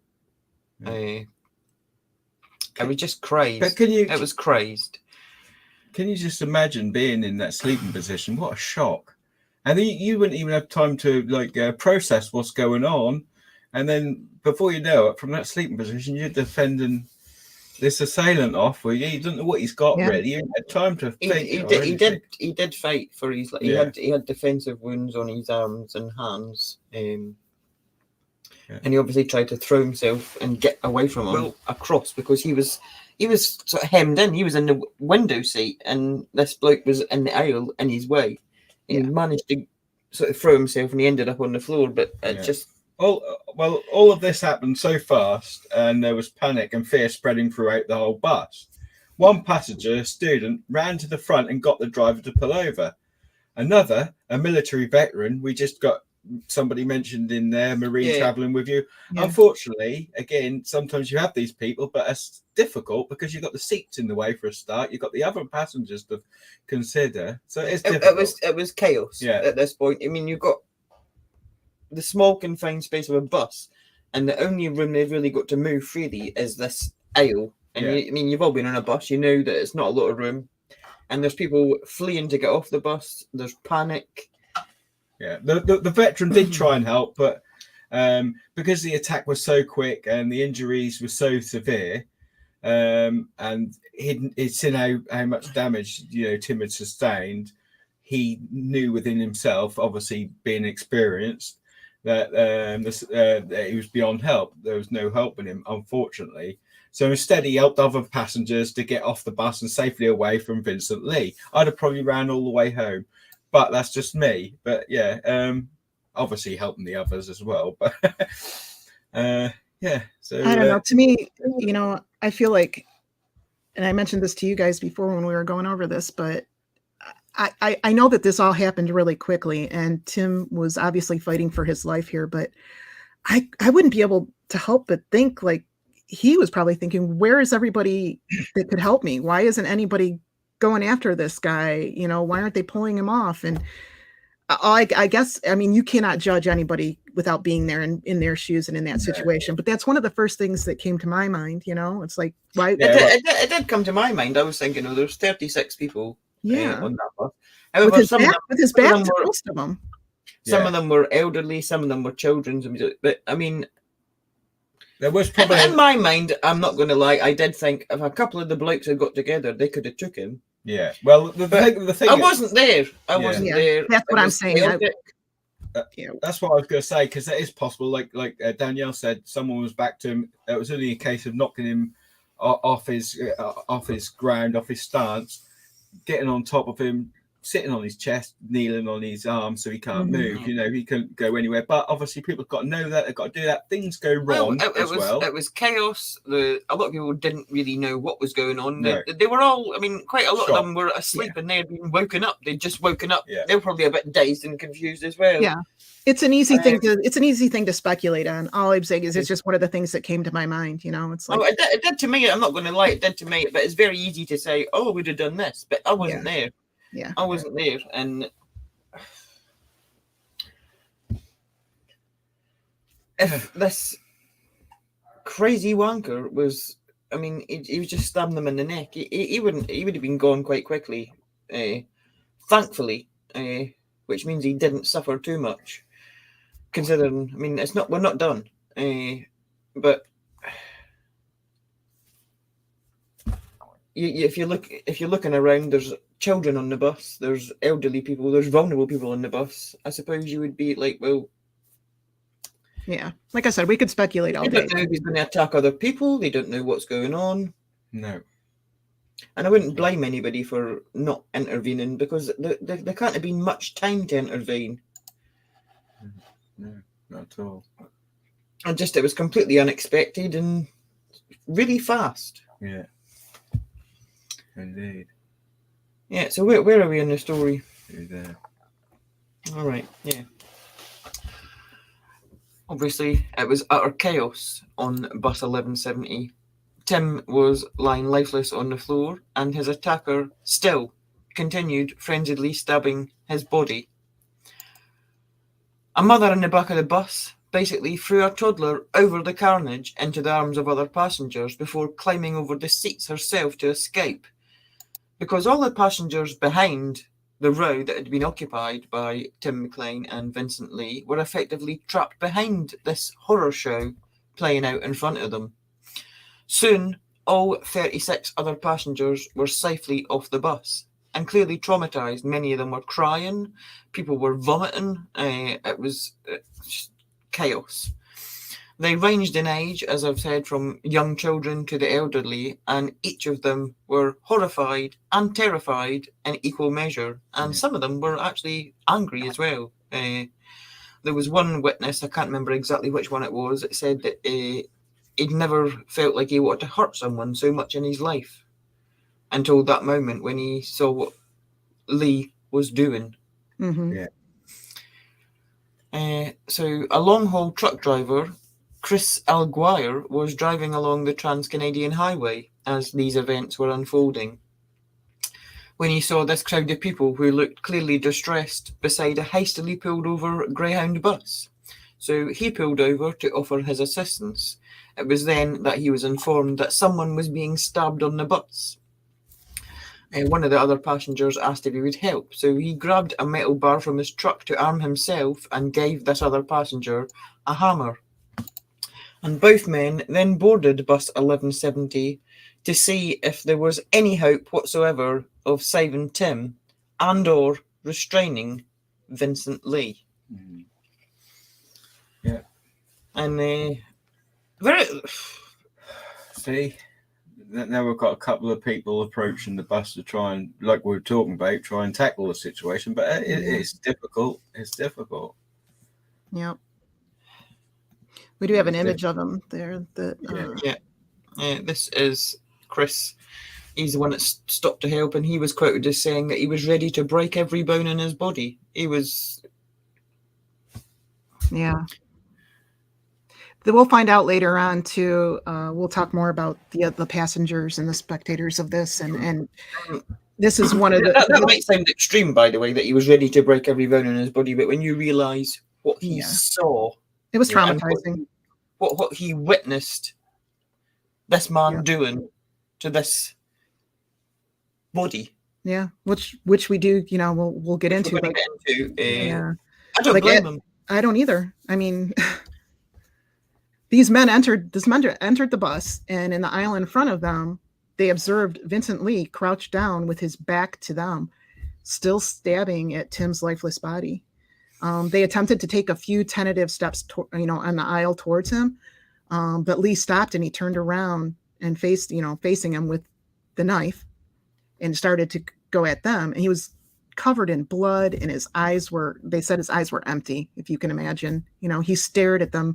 I was just crazed. But it was crazed. Can you just imagine being in that sleeping position? What a shock. And you wouldn't even have time to process what's going on. And then before you know it, from that sleeping position, you're defending this assailant off. Well, you don't know what he's got really. You had time to think. He did fight for his. He had defensive wounds on his arms and hands. And he obviously tried to throw himself and get away from him across because he was sort of hemmed in. He was in the window seat, and this bloke was in the aisle in his way. He managed to sort of throw himself, and he ended up on the floor. But it just well, all of this happened so fast, and there was panic and fear spreading throughout the whole bus. One passenger, a student, ran to the front and got the driver to pull over. Another, a military veteran, we just got somebody mentioned in there, Marine traveling with you. Yeah. Unfortunately, again, sometimes you have these people, but it's difficult because you've got the seats in the way for a start. You've got the other passengers to consider. So it's difficult. It was chaos at this point. I mean, you've got the small confined space of a bus, and the only room they've really got to move freely is this aisle. And you've all been on a bus, you know that it's not a lot of room, and there's people fleeing to get off the bus. There's panic. Yeah, the veteran did try and help, but because the attack was so quick and the injuries were so severe, and he'd seen how much damage Tim had sustained, he knew within himself, obviously being experienced, that he was beyond help. There was no help in him, unfortunately. So instead, he helped other passengers to get off the bus and safely away from Vincent Lee. I'd have probably ran all the way home. But that's just me. But obviously helping the others as well. But so I don't know. To me, I feel like, and I mentioned this to you guys before when we were going over this, but I know that this all happened really quickly, and Tim was obviously fighting for his life here, but I wouldn't be able to help but think, like, he was probably thinking, where is everybody that could help me? Why isn't anybody going after this guy? Why aren't they pulling him off? And I guess, I mean, you cannot judge anybody without being there in their shoes and in that situation. But that's one of the first things that came to my mind. It's like, why? It did come to my mind. I was thinking, there's 36 people on that bus. However, with his back to most of them. Some of them were elderly, some of them were children. But I mean, there was probably in my mind, I'm not going to lie, I did think if a couple of the blokes had got together, they could have took him. Yeah. Well, the thing I wasn't there. I wasn't there. That's what I'm saying. That's what I was going to say, because it is possible. Like Danielle said, someone was back to him. It was only a case of knocking him off his ground, off his stance, getting on top of him, sitting on his chest, kneeling on his arm so he can't move. He couldn't go anywhere. But obviously, people have got to know that. They've got to do that. Things go wrong It was chaos. A lot of people didn't really know what was going on. No. They were all, I mean, quite a lot of them were asleep and they had been woken up. They'd just woken up. Yeah. They were probably a bit dazed and confused as well. Yeah. It's an easy thing to speculate on. All I'm saying is it's just one of the things that came to my mind. It's like, it did to me. I'm not going to lie, it did to me. But it's very easy to say, we'd have done this, but I wasn't there. Yeah, I wasn't there, and if this crazy wanker was, I mean, he was just stabbing them in the neck. He would have been gone quite quickly, thankfully, which means he didn't suffer too much. Considering, I mean, we're not done, but. If you're looking around, there's children on the bus, there's elderly people, there's vulnerable people on the bus. I suppose you would be like, well, yeah, like I said, we could speculate all day. They don't know if he's going to attack other people. They don't know what's going on. No, and I wouldn't blame anybody for not intervening, because there can't have been much time to intervene. No, not at all. And it was completely unexpected and really fast. Yeah. Indeed. Yeah, so where are we in the story? You're there. All right, yeah. Obviously, it was utter chaos on bus 1170. Tim was lying lifeless on the floor, and his attacker still continued frenziedly stabbing his body. A mother in the back of the bus basically threw her toddler over the carnage into the arms of other passengers before climbing over the seats herself to escape. Because all the passengers behind the row that had been occupied by Tim McLean and Vincent Lee were effectively trapped behind this horror show playing out in front of them. Soon, all 36 other passengers were safely off the bus and clearly traumatised. Many of them were crying, people were vomiting. It was just chaos. They ranged in age, as I've said, from young children to the elderly, and each of them were horrified and terrified in equal measure. And some of them were actually angry as well. there was one witness, I can't remember exactly which one it was, that said that he'd never felt like he wanted to hurt someone so much in his life until that moment when he saw what Lee was doing. Mm-hmm. Yeah. So a long-haul truck driver, Chris Alguire, was driving along the Trans-Canadian Highway as these events were unfolding, when he saw this crowd of people who looked clearly distressed beside a hastily pulled over Greyhound bus. So he pulled over to offer his assistance. It was then that he was informed that someone was being stabbed on the bus. One of the other passengers asked if he would help, so he grabbed a metal bar from his truck to arm himself and gave this other passenger a hammer. And both men then boarded bus 1170 to see if there was any hope whatsoever of saving Tim and or restraining Vincent Lee. Mm. Yeah. And very... See, now we've got a couple of people approaching the bus to try and, like we were talking about, try and tackle the situation, but it's difficult. It's difficult. Yep. We do have an image of him there. This is Chris. He's the one that stopped to help, and he was quoted as saying that he was ready to break every bone in his body. He was... Yeah. We'll find out later on too. We'll talk more about the passengers and the spectators of this, and this is one of the. That might sound extreme, by the way, that he was ready to break every bone in his body, but when you realise what he saw, it was traumatizing. What he witnessed this man doing to this body. Yeah, which we do, we'll get into. I don't blame him. I don't either. I mean. This men entered the bus, and in the aisle in front of them, they observed Vincent Lee crouched down with his back to them, still stabbing at Tim's lifeless body. They attempted to take a few tentative steps, on the aisle towards him, but Lee stopped and he turned around and facing him with the knife, and started to go at them. And he was covered in blood, and they said his eyes were empty, if you can imagine. He stared at them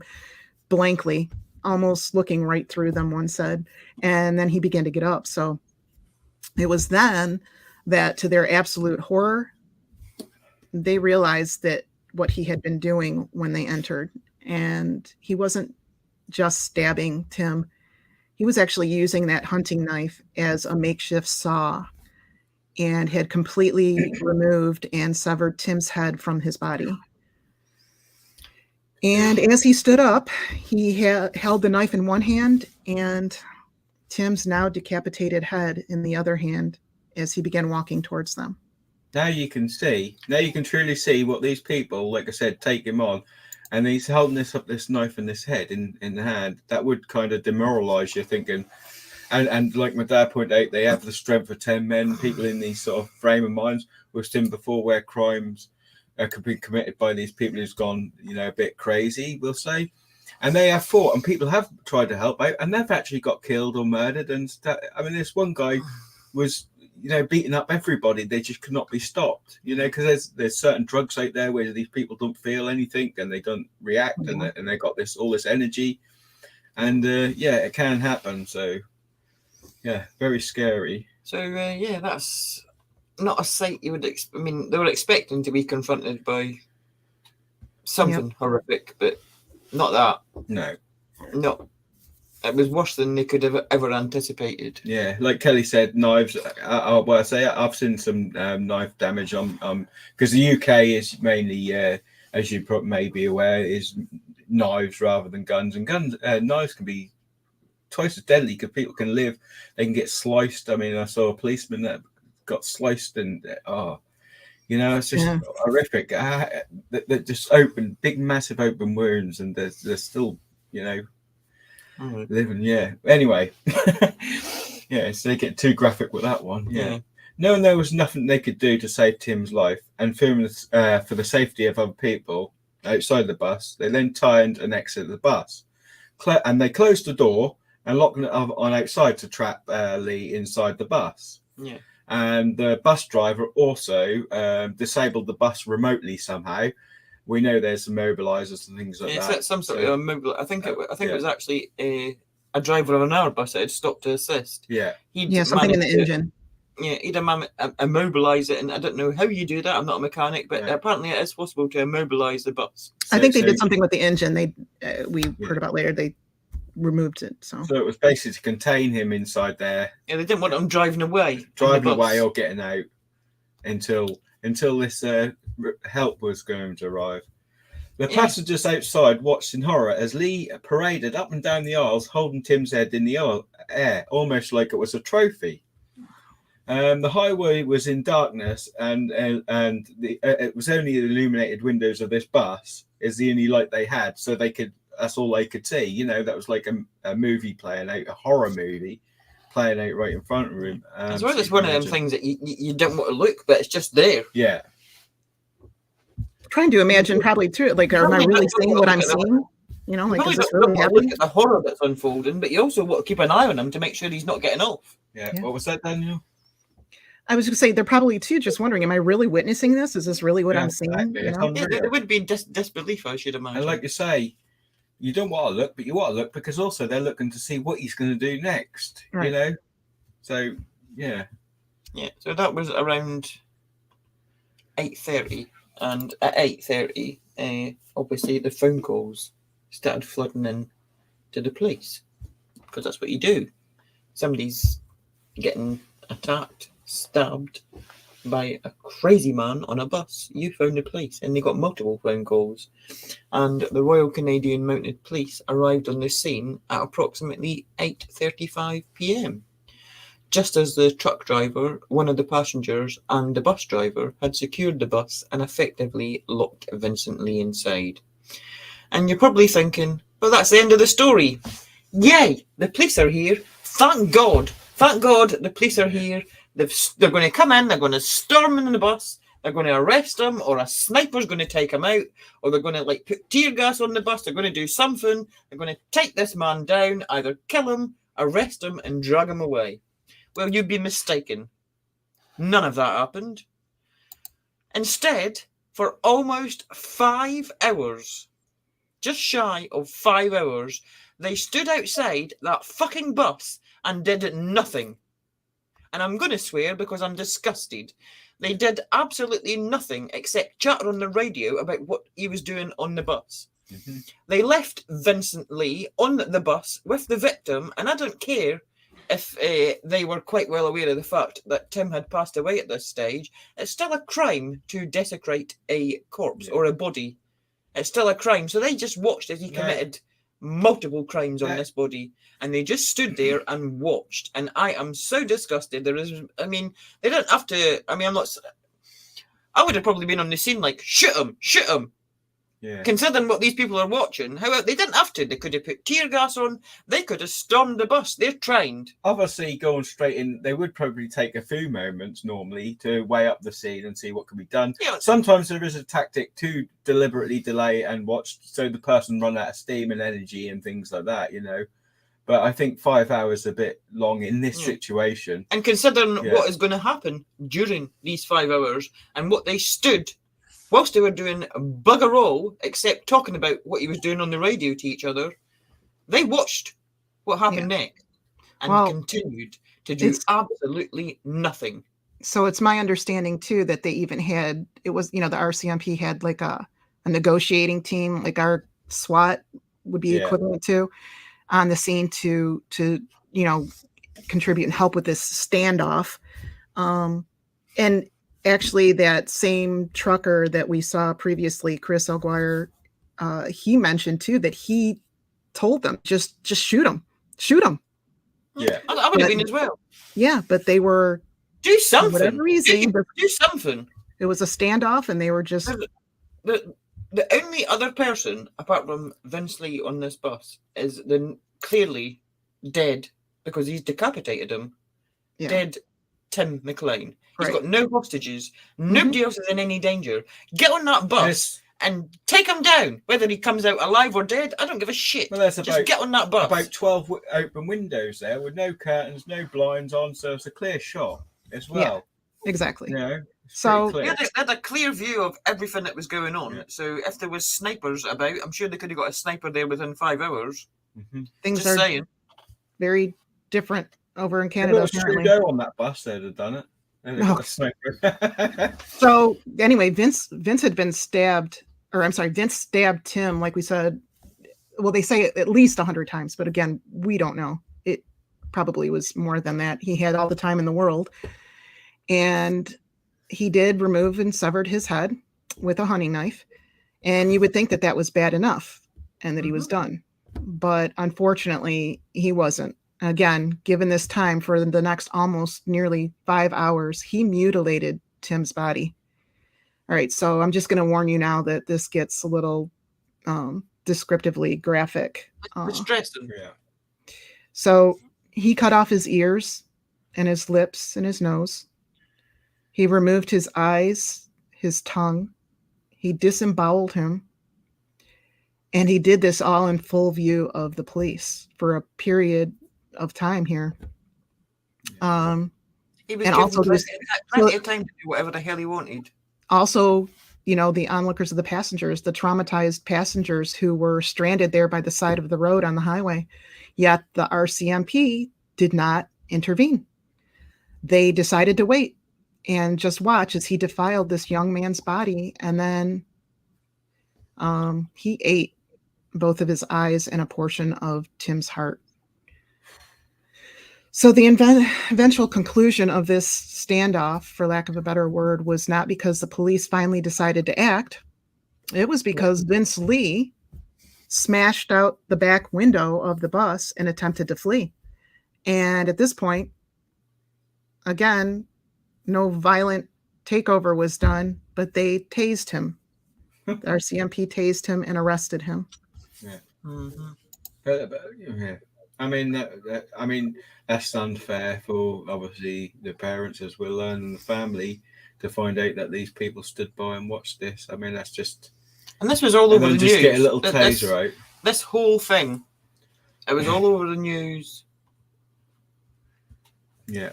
blankly, almost looking right through them, one said, and then he began to get up. So it was then that, to their absolute horror, they realized that what he had been doing when they entered, and he wasn't just stabbing Tim, he was actually using that hunting knife as a makeshift saw, and had completely removed and severed Tim's head from his body. And as he stood up, he held the knife in one hand and Tim's now decapitated head in the other hand as he began walking towards them. Now you can truly see what these people, like I said, take him on. And he's holding this knife in this head in the hand. That would kind of demoralize you, thinking. And like my dad pointed out, they have the strength of 10 men, people in these sort of frame of minds. We've seen before where crimes could be committed by these people who's gone, a bit crazy, we'll say. And they have fought, and people have tried to help out, and they've actually got killed or murdered. And I mean, this one guy was, beating up everybody. They just could not be stopped, because there's certain drugs out there where these people don't feel anything and they don't react, and they got all this energy, and it can happen. So very scary. So that's not a sight you would I mean, they were expecting to be confronted by something horrific, but not that. No. It was worse than they could have ever anticipated. Yeah, like Kelly said, knives. I've seen some knife damage on because the UK is mainly, as you may be aware, is knives rather than guns. And knives can be twice as deadly because people can live. They can get sliced. I mean, I saw a policeman that got sliced, and it's just horrific. They're just big, massive open wounds, and they're still, living. Anyway, so they get too graphic with that one. Knowing there was nothing they could do to save Tim's life, and fearing for the safety of other people outside the bus, they then turned and exited the bus, and they closed the door and locked it on outside to trap Lee inside the bus. And the bus driver also disabled the bus remotely somehow, we know there's some mobilizers and things like It's that. some sort of mobile. I think it yeah. was actually a driver of an hour bus that had stopped to assist. Yeah. Something in the engine. Yeah, he'd immobilize it, and I don't know how you do that. I'm not a mechanic, but apparently it is possible to immobilize the bus. I think they did something with the engine. We heard about later. They removed it. So it was basically to contain him inside there. Yeah, they didn't want him driving away or getting out until this help was going to arrive. The passengers outside watched in horror as Lee paraded up and down the aisles, holding Tim's head in the air, almost like it was a trophy. The highway was in darkness, and it was only the illuminated windows of this bus is the only light they had, so that's all they could see. You know, that was like a movie playing out, a horror movie playing out right in front of him. It's one of them things that you don't want to look, but it's just there. Yeah. Trying to imagine probably too, like, am I really seeing what I'm seeing? You know, like, is this really happening? Look at the horror that's unfolding, but you also want to keep an eye on him to make sure he's not getting off. Yeah. What was that, Daniel? I was going to say, they're probably too just wondering, am I really witnessing this? Is this really what I'm seeing? Exactly. You know? There would be disbelief, I should imagine. And like you say, you don't want to look, but you want to look because also they're looking to see what he's going to do next. Right. You know, so yeah. So that was around 8:30, and at 8:30, obviously the phone calls started flooding in to the police, because that's what you do. Somebody's getting attacked, stabbed by a crazy man on a bus. You phone the police, and they got multiple phone calls. And the Royal Canadian Mounted Police arrived on the scene at approximately 8:35 p.m. Just as the truck driver, one of the passengers, and the bus driver had secured the bus and effectively locked Vincent Lee inside. And you're probably thinking, well, that's the end of the story. Yay, the police are here. Thank God. Thank God the police are here. They're going to come in, they're going to storm in the bus, they're going to arrest him, or a sniper's going to take him out, or they're going to put tear gas on the bus, they're going to do something, they're going to take this man down, either kill him, arrest him, and drag him away. Well, you'd be mistaken. None of that happened. Instead, for almost 5 hours, just shy of 5 hours, they stood outside that fucking bus and did nothing. And I'm going to swear because I'm disgusted. They did absolutely nothing except chatter on the radio about what he was doing on the bus. Mm-hmm. They left Vincent Lee on the bus with the victim, and I don't care if they were quite well aware of the fact that Tim had passed away at this stage. It's still a crime to desecrate a corpse or a body. It's still a crime. So they just watched as he committed multiple crimes on this body, and they just stood there and watched. And I am so disgusted. They don't have to. I would have probably been on the scene like, shoot him. Yeah. Considering what these people are watching, however, they didn't have to. They could have put tear gas on. They could have stormed the bus. They're trained. Obviously, going straight in, they would probably take a few moments normally to weigh up the scene and see what can be done. Yeah. Sometimes there is a tactic to deliberately delay and watch, so the person run out of steam and energy and things like that, you know. But I think 5 hours is a bit long in this situation. And considering what is going to happen during these 5 hours and what they stood whilst they were doing bugger all, except talking about what he was doing on the radio to each other, they watched what happened next and continued to do absolutely nothing. So it's my understanding, too, that they even had, it was, the RCMP had like a negotiating team, like our SWAT would be equivalent to, on the scene to contribute and help with this standoff. And actually, that same trucker that we saw previously, Chris Elguire, he mentioned too that he told them just shoot him. Yeah, I would have been as well. Yeah, but they were do something. For whatever reason, do something. It was a standoff, and they were just the only other person apart from Vince Lee on this bus is clearly dead because he's decapitated him. Yeah. Dead Tim McLean. He's got no hostages. Nobody else is in any danger. Get on that bus and take him down. Whether he comes out alive or dead, I don't give a shit. Well, just get on that bus. About 12 open windows there with no curtains, no blinds on, so it's a clear shot as well. Yeah, exactly. You know, So Pretty They clear. had a clear view of everything that was going on. Yeah. So if there was snipers about, I'm sure they could have got a sniper there within 5 hours. things Just are saying. very different over in If it Canada, was apparently. Trudeau on that bus, they'd have done it. They'd have No. got a sniper. So anyway, Vince had been stabbed, or I'm sorry, Vince stabbed Tim, like we said. Well, they say at least 100 times, but again, we don't know. It probably was more than that. He had all the time in the world. And he did remove and severed his head with a hunting knife. And you would think that that was bad enough and that he was done. But unfortunately, he wasn't. Again, given this time for the next almost nearly 5 hours, he mutilated Tim's body. All right, so I'm just going to warn you now that this gets a little descriptively graphic. Distressing. Yeah. So he cut off his ears and his lips and his nose. He removed his eyes, his tongue. He disemboweled him. And he did this all in full view of the police for a period of time here. He was And given also plenty of time to do whatever the hell he wanted. Also, the onlookers of the passengers, the traumatized passengers who were stranded there by the side of the road on the highway. Yet the RCMP did not intervene. They decided to wait and just watch as he defiled this young man's body. And then he ate both of his eyes and a portion of Tim's heart. So the eventual conclusion of this standoff, for lack of a better word, was not because the police finally decided to act. It was because Vince Lee smashed out the back window of the bus and attempted to flee. And at this point, again, no violent takeover was done, but they tased him. The RCMP tased him and arrested him. Yeah. Mm-hmm. But yeah. I mean, that's unfair for obviously the parents as well and the family to find out that these people stood by and watched this. I mean, that's just. And this was all over the news. Just get a little taser out. This whole thing, it was all over the news. Yeah.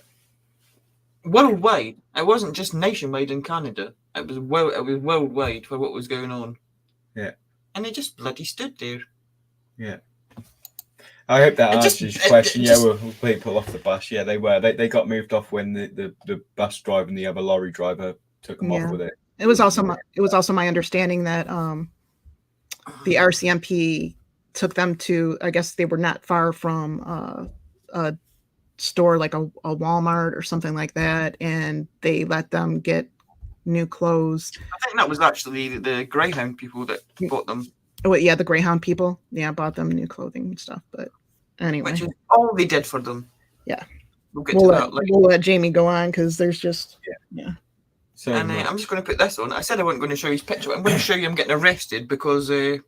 Worldwide. It wasn't just nationwide in Canada. It was worldwide for what was going on. Yeah. And they just bloody stood there. Yeah. I hope that answers your question. Were people off the bus? Yeah, they were. They got moved off when the bus driver and the other lorry driver took them off with it. It was also my understanding that the RCMP took them to, I guess they were not far from a store like a Walmart or something like that, and they let them get new clothes. I think that was actually the Greyhound people that bought them. Oh, yeah, the Greyhound people. Yeah, bought them new clothing and stuff. But anyway. Which is all they did for them. Yeah. We'll get to that later. We'll let Jamie go on because there's just... Yeah. So and I'm just going to put this on. I said I wasn't going to show you his picture, but I'm going to show you him getting arrested because... I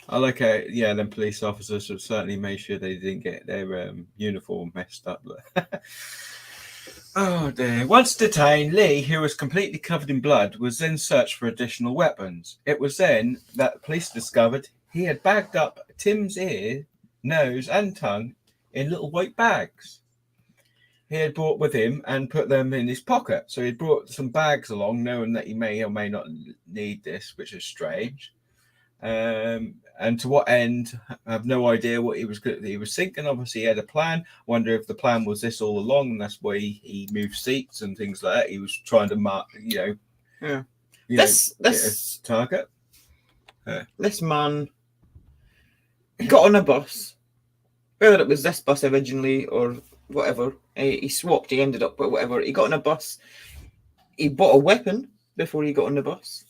like them police officers have certainly made sure they didn't get their uniform messed up. Oh dear. Once detained, Lee, who was completely covered in blood, was then searched for additional weapons. It was then that the police discovered he had bagged up Tim's ear, nose and tongue in little white bags he had brought with him and put them in his pocket. So he brought some bags along, knowing that he may or may not need this, which is strange. And to what end, I have no idea what he was thinking. Obviously, he had a plan. Wonder if the plan was this all along, and that's why he moved seats and things like that. He was trying to mark, this target. This man got on a bus, whether it was this bus originally or whatever. He swapped. He ended up with whatever. He got on a bus. He bought a weapon before he got on the bus.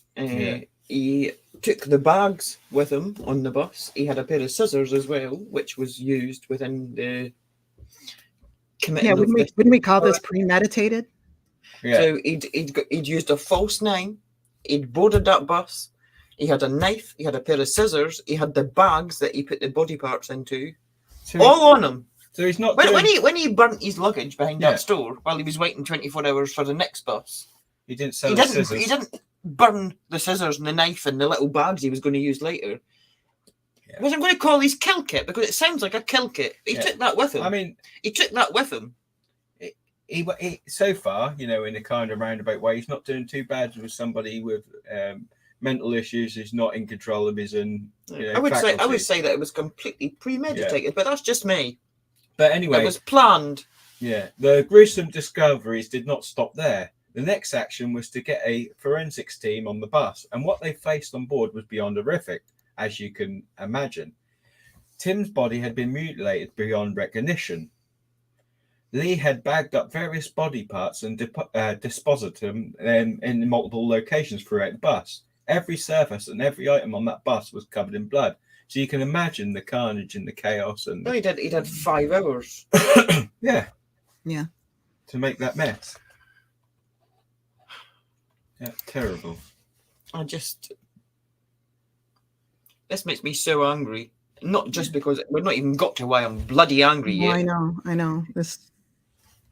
He took the bags with him on the bus. He had a pair of scissors as well, which was used within the committing. Yeah, wouldn't we call this premeditated? Yeah. So he'd used a false name. He'd boarded that bus. He had a knife. He had a pair of scissors. He had the bags that he put the body parts into, all on him. So he's not when he burnt his luggage behind that store while he was waiting 24 hours for the next bus. He didn't sell the scissors. He didn't burn the scissors and the knife and the little bags he was going to use later. I wasn't going to call his kill kit because it sounds like a kill kit. He took that with him. I mean, he took that with him. he so far, in a kind of roundabout way, he's not doing too bad with somebody with mental issues who's not in control of his own. I would say that it was completely premeditated, but that's just me. But anyway, it was planned. Yeah, the gruesome discoveries did not stop there. The next action was to get a forensics team on the bus, and what they faced on board was beyond horrific, as you can imagine. Tim's body had been mutilated beyond recognition. Lee had bagged up various body parts and disposited them in multiple locations throughout the bus. Every surface and every item on that bus was covered in blood. So you can imagine the carnage and the chaos. And no, he'd had 5 hours. Yeah. To make that mess. Yeah, terrible. This makes me so angry. Not just because we've not even got to why I'm bloody angry yet. I know.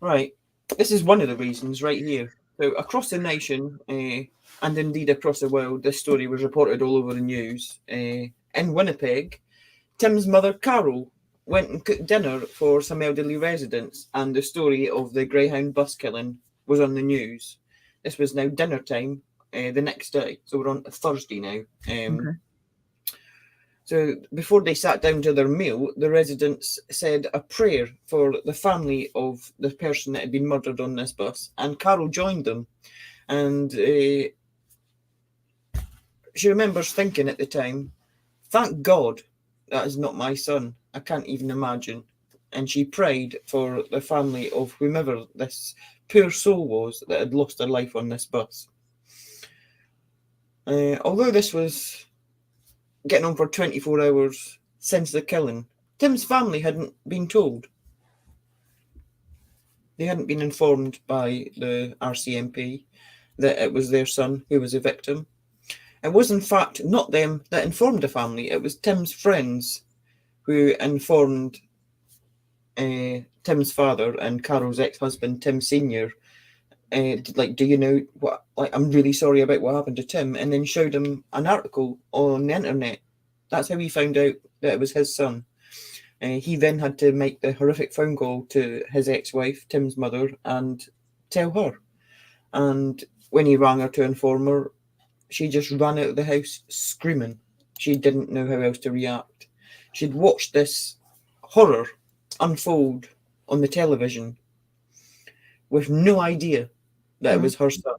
Right. This is one of the reasons right here. So across the nation, and indeed across the world, this story was reported all over the news. In Winnipeg, Tim's mother, Carol, went and cooked dinner for some elderly residents, and the story of the Greyhound bus killing was on the news. This was now dinner time the next day. So we're on Thursday now. Okay. So before they sat down to their meal, the residents said a prayer for the family of the person that had been murdered on this bus, and Carol joined them. And she remembers thinking at the time, thank God that is not my son. I can't even imagine. And she prayed for the family of whomever this poor soul was that had lost their life on this bus. Although this was getting on for 24 hours since the killing, Tim's family hadn't been told. They hadn't been informed by the RCMP that it was their son who was a victim. It was in fact not them that informed the family, it was Tim's friends who informed Tim's father and Carol's ex-husband, Tim Sr., do you know what? I'm really sorry about what happened to Tim, and then showed him an article on the internet. That's how he found out that it was his son. He then had to make the horrific phone call to his ex-wife, Tim's mother, and tell her. And when he rang her to inform her, she just ran out of the house screaming. She didn't know how else to react. She'd watched this horror unfold on the television with no idea that it was her son.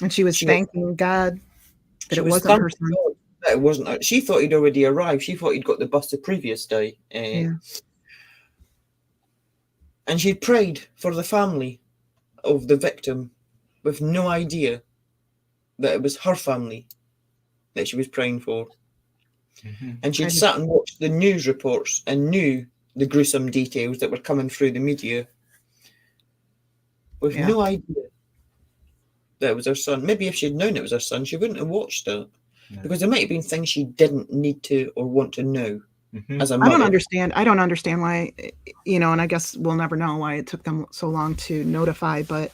And she was thanking God that it wasn't her son. That it wasn't her. She thought he'd already arrived. She thought he'd got the bus the previous day. And she prayed for the family of the victim with no idea that it was her family that she was praying for. Mm-hmm. And she'd sat and watched the news reports and knew the gruesome details that were coming through the media with no idea that it was her son. Maybe if she'd known it was her son, she wouldn't have watched it. No. Because there might have been things she didn't need to or want to know. Mm-hmm. As a mother. I don't understand why, and I guess we'll never know why it took them so long to notify, but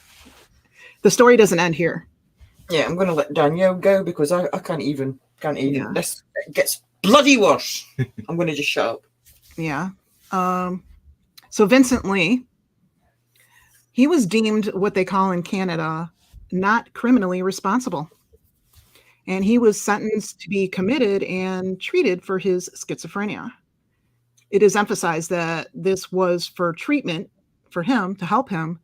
the story doesn't end here. Yeah, I'm going to let Danielle go because I can't even. Yeah. This gets bloody worse. I'm going to just shut up. Yeah. So Vincent Lee, he was deemed what they call in Canada not criminally responsible. And he was sentenced to be committed and treated for his schizophrenia. It is emphasized that this was for treatment for him, to help him,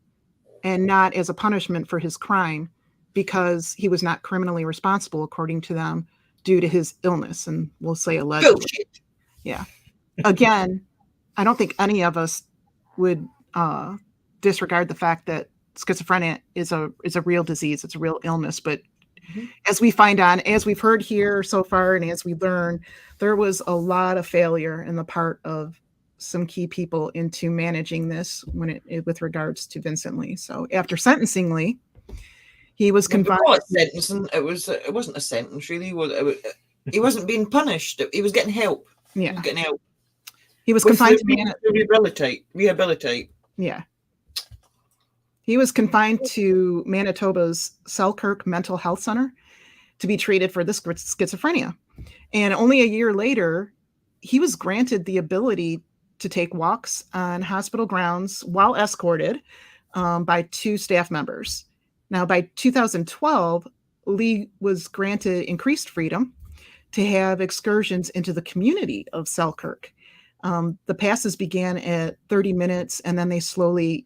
and not as a punishment for his crime, because he was not criminally responsible, according to them, due to his illness. And we'll say allegedly. Bullshit. Yeah. Again, I don't think any of us would disregard the fact that schizophrenia is a real disease. It's a real illness. But as we find on, as we've heard here so far, and as we learn, there was a lot of failure in the part of some key people into managing this with regards to Vincent Lee. So after sentencing Lee, he was confined. It wasn't a sentence, really. He wasn't being punished. He was getting help. Yeah, he was getting help. He was confined to rehabilitate. Yeah. He was confined to Manitoba's Selkirk Mental Health Center to be treated for this schizophrenia. And only a year later, he was granted the ability to take walks on hospital grounds while escorted by 2 staff members. Now, by 2012, Lee was granted increased freedom to have excursions into the community of Selkirk. The passes began at 30 minutes, and then they slowly,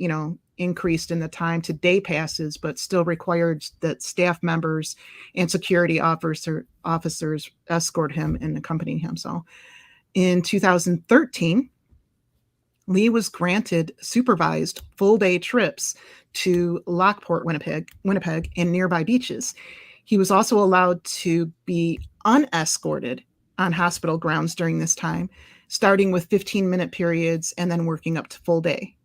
increased in the time to day passes, but still required that staff members and security officers escort him and accompany him. So in 2013, Lee was granted supervised full-day trips to Lockport, Winnipeg, and nearby beaches. He was also allowed to be unescorted on hospital grounds during this time, starting with 15-minute periods and then working up to full day.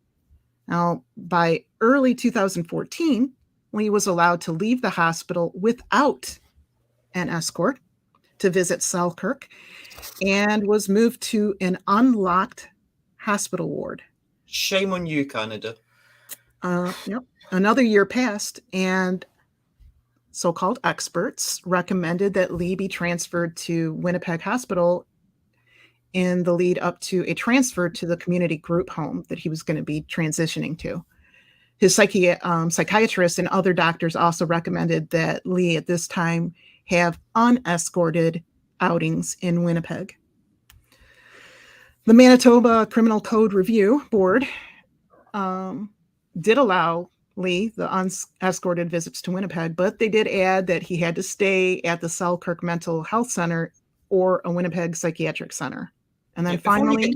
Now, by early 2014, Lee was allowed to leave the hospital without an escort to visit Selkirk and was moved to an unlocked hospital ward. Shame on you, Canada. Yep. Another year passed, and so-called experts recommended that Lee be transferred to Winnipeg Hospital in the lead up to a transfer to the community group home that he was going to be transitioning to. His psychiatrist and other doctors also recommended that Lee at this time have unescorted outings in Winnipeg. The Manitoba Criminal Code Review Board did allow Lee the unescorted visits to Winnipeg, but they did add that he had to stay at the Selkirk Mental Health Center or a Winnipeg Psychiatric Center. And then finally...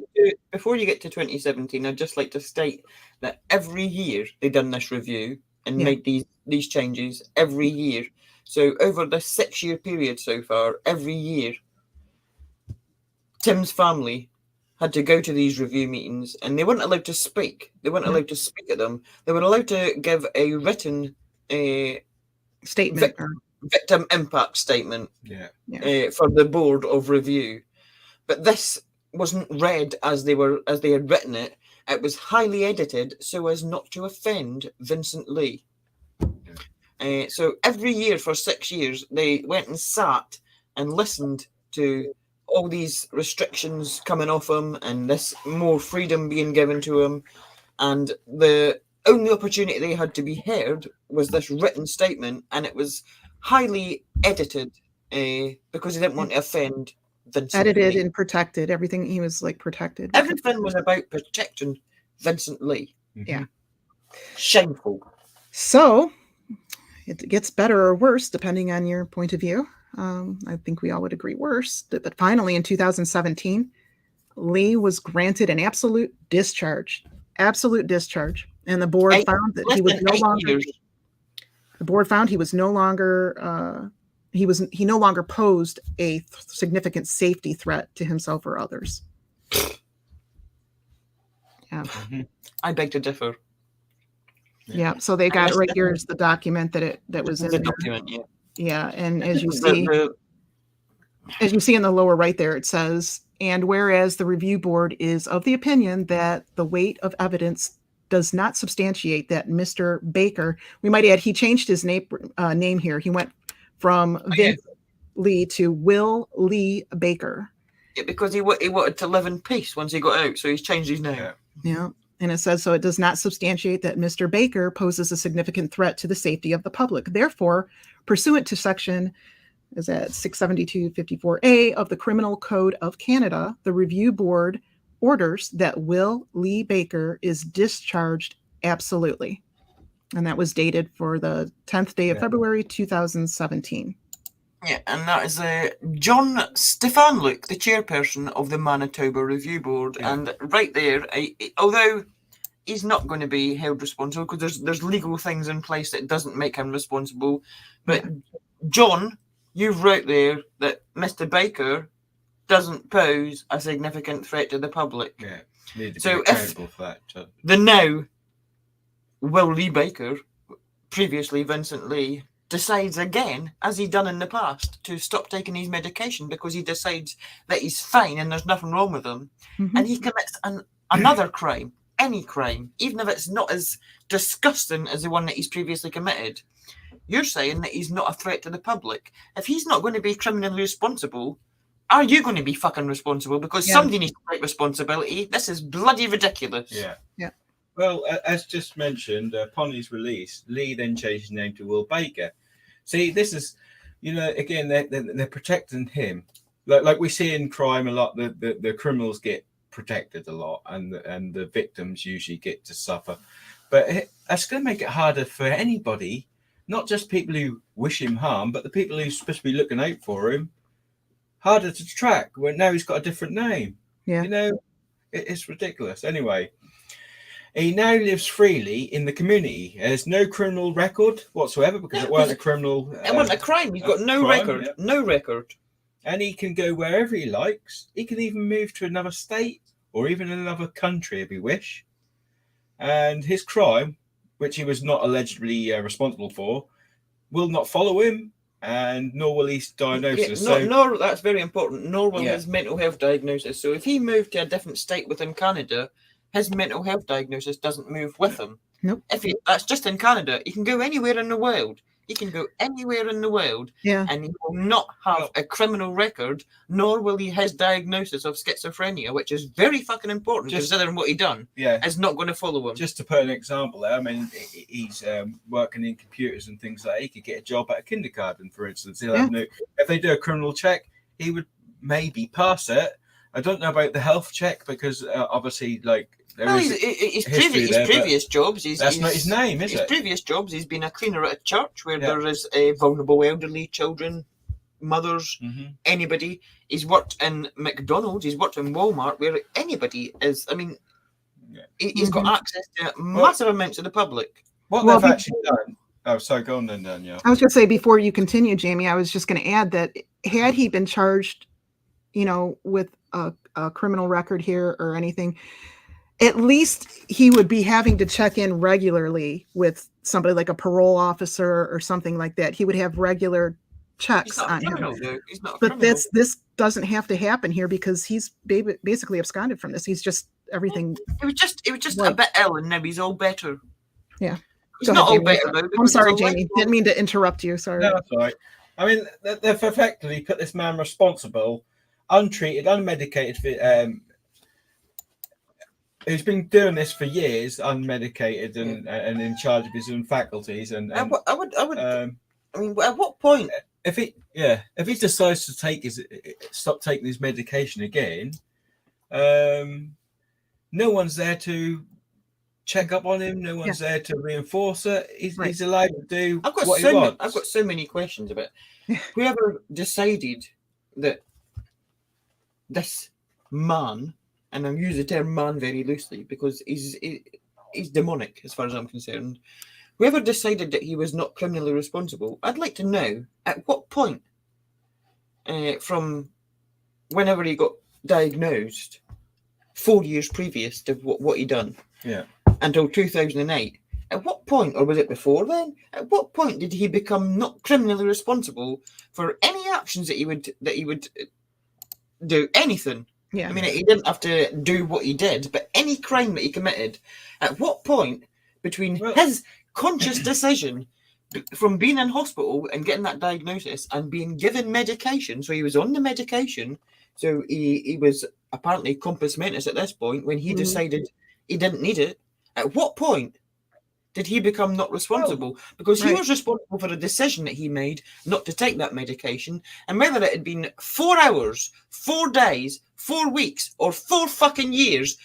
Before you get to 2017, I'd just like to state that every year they've done this review and made these changes every year. So over the 6-year period so far, every year, Tim's family had to go to these review meetings, and they weren't allowed to speak. They weren't allowed to speak at them. They were allowed to give a written statement, victim impact statement for the board of review. But this wasn't read as they had written it. It was highly edited so as not to offend Vincent Lee. So every year for 6 years, they went and sat and listened to all these restrictions coming off him and this more freedom being given to him. And the only opportunity they had to be heard was this written statement, and it was highly edited because he didn't want to offend Vincent edited Lee. And protected. Everything he was protected. Everything was about protecting Vincent Lee. Yeah. Shameful. So it gets better or worse depending on your point of view. I think we all would agree worse. But finally, in 2017, Lee was granted an absolute discharge. And the board found that he was no longer. The board found he was no longer. He no longer posed a significant safety threat to himself or others. Yeah. I beg to differ. Yeah. So they got right here is the document that was in the there. document. Yeah. Yeah, and as you see in the lower right there, it says, and whereas the review board is of the opinion that the weight of evidence does not substantiate that Mr. Baker, we might add, he changed his name here. He went from Vince Lee to Will Lee Baker. Yeah, because he wanted to live in peace once he got out, so he's changed his name. Yeah. And it says, so it does not substantiate that Mr. Baker poses a significant threat to the safety of the public. Therefore, pursuant to section 672-54A of the Criminal Code of Canada, the review board orders that Will Lee Baker is discharged absolutely. And that was dated for the 10th day of February, 2017. Yeah, and that is John Stefanluk, the chairperson of the Manitoba Review Board. Yeah. And right there, although he's not going to be held responsible because there's legal things in place that doesn't make him responsible. But John, you wrote there that Mr. Baker doesn't pose a significant threat to the public. Yeah, need to be accountable for that. The now Will Lee Baker, previously Vincent Lee, decides again, as he done in the past, to stop taking his medication because he decides that he's fine and there's nothing wrong with him. Mm-hmm. And he commits another crime, any crime, even if it's not as disgusting as the one that he's previously committed. You're saying that he's not a threat to the public. If he's not going to be criminally responsible, are you going to be fucking responsible? Because somebody needs to take responsibility. This is bloody ridiculous. Yeah. Well, as just mentioned, upon his release, Lee then changed his name to Will Baker. See, this is, again, they're protecting him. Like we see in crime a lot, the criminals get protected a lot, and the victims usually get to suffer. But that's going to make it harder for anybody, not just people who wish him harm, but the people who're supposed to be looking out for him. Harder to track when now he's got a different name. Yeah. It's ridiculous. Anyway, he now lives freely in the community. He has no criminal record whatsoever because it wasn't a criminal. It wasn't a crime. He's got no crime, record. yeah. No record. And he can go wherever he likes. He can even move to another state or even another country if he wish. And his crime, which he was not allegedly responsible for, will not follow him, and nor will his diagnosis. Nor that's very important. Nor will his mental health diagnosis. So if he moved to a different state within Canada, his mental health diagnosis doesn't move with him. Nope. That's just in Canada. He can go anywhere in the world. He can go anywhere in the world, and he will not have a criminal record, nor will his diagnosis of schizophrenia, which is very fucking important considering what he done. Yeah, is not going to follow him. Just to put an example there, I mean, he's working in computers and things like that. He could get a job at a kindergarten, for instance. He'll have if they do a criminal check, he would maybe pass it. I don't know about the health check because obviously, like. His previous jobs. That's not his name, is it? His previous jobs, he's been a cleaner at a church where there is vulnerable elderly children, mothers, anybody. He's worked in McDonald's. He's worked in Walmart, where anybody is. I mean, he's got access to massive amounts of the public. What they've actually done. Oh, sorry, go on then, Danielle. I was going to say before you continue, Jamie. I was just going to add that had he been charged, with a criminal record here or anything, at least he would be having to check in regularly with somebody like a parole officer or something like that. He would have regular checks on him. But this doesn't have to happen here because he's basically absconded from this. He's just everything. It was just a bit ill, and now he's all better. Yeah, he's not all better now. I'm sorry, Jamie. Didn't mean to interrupt you. Sorry. No, that's all right. I mean, they've effectively put this man responsible, untreated, unmedicated. Who's been doing this for years, unmedicated and in charge of his own faculties. And I would. I mean, at what point? If he decides to stop taking his medication again, no one's there to check up on him. No one's there to reinforce it. He's allowed to do what he wants. I've got so many questions about whoever decided that this man. And I'm using the term man very loosely because he's demonic as far as I'm concerned. Whoever decided that he was not criminally responsible, I'd like to know at what point from whenever he got diagnosed, 4 years previous to what he done, until 2008. At what point, or was it before then? At what point did he become not criminally responsible for any actions that he would do? Anything. Yeah. I mean, he didn't have to do what he did, but any crime that he committed, at what point between his conscious decision from being in hospital and getting that diagnosis and being given medication, so he was on the medication, so he was apparently compos mentis at this point when he decided he didn't need it, at what point did he become not responsible? Because he was responsible for a decision that he made not to take that medication. And whether it had been 4 hours, 4 days, 4 weeks, or 4 fucking years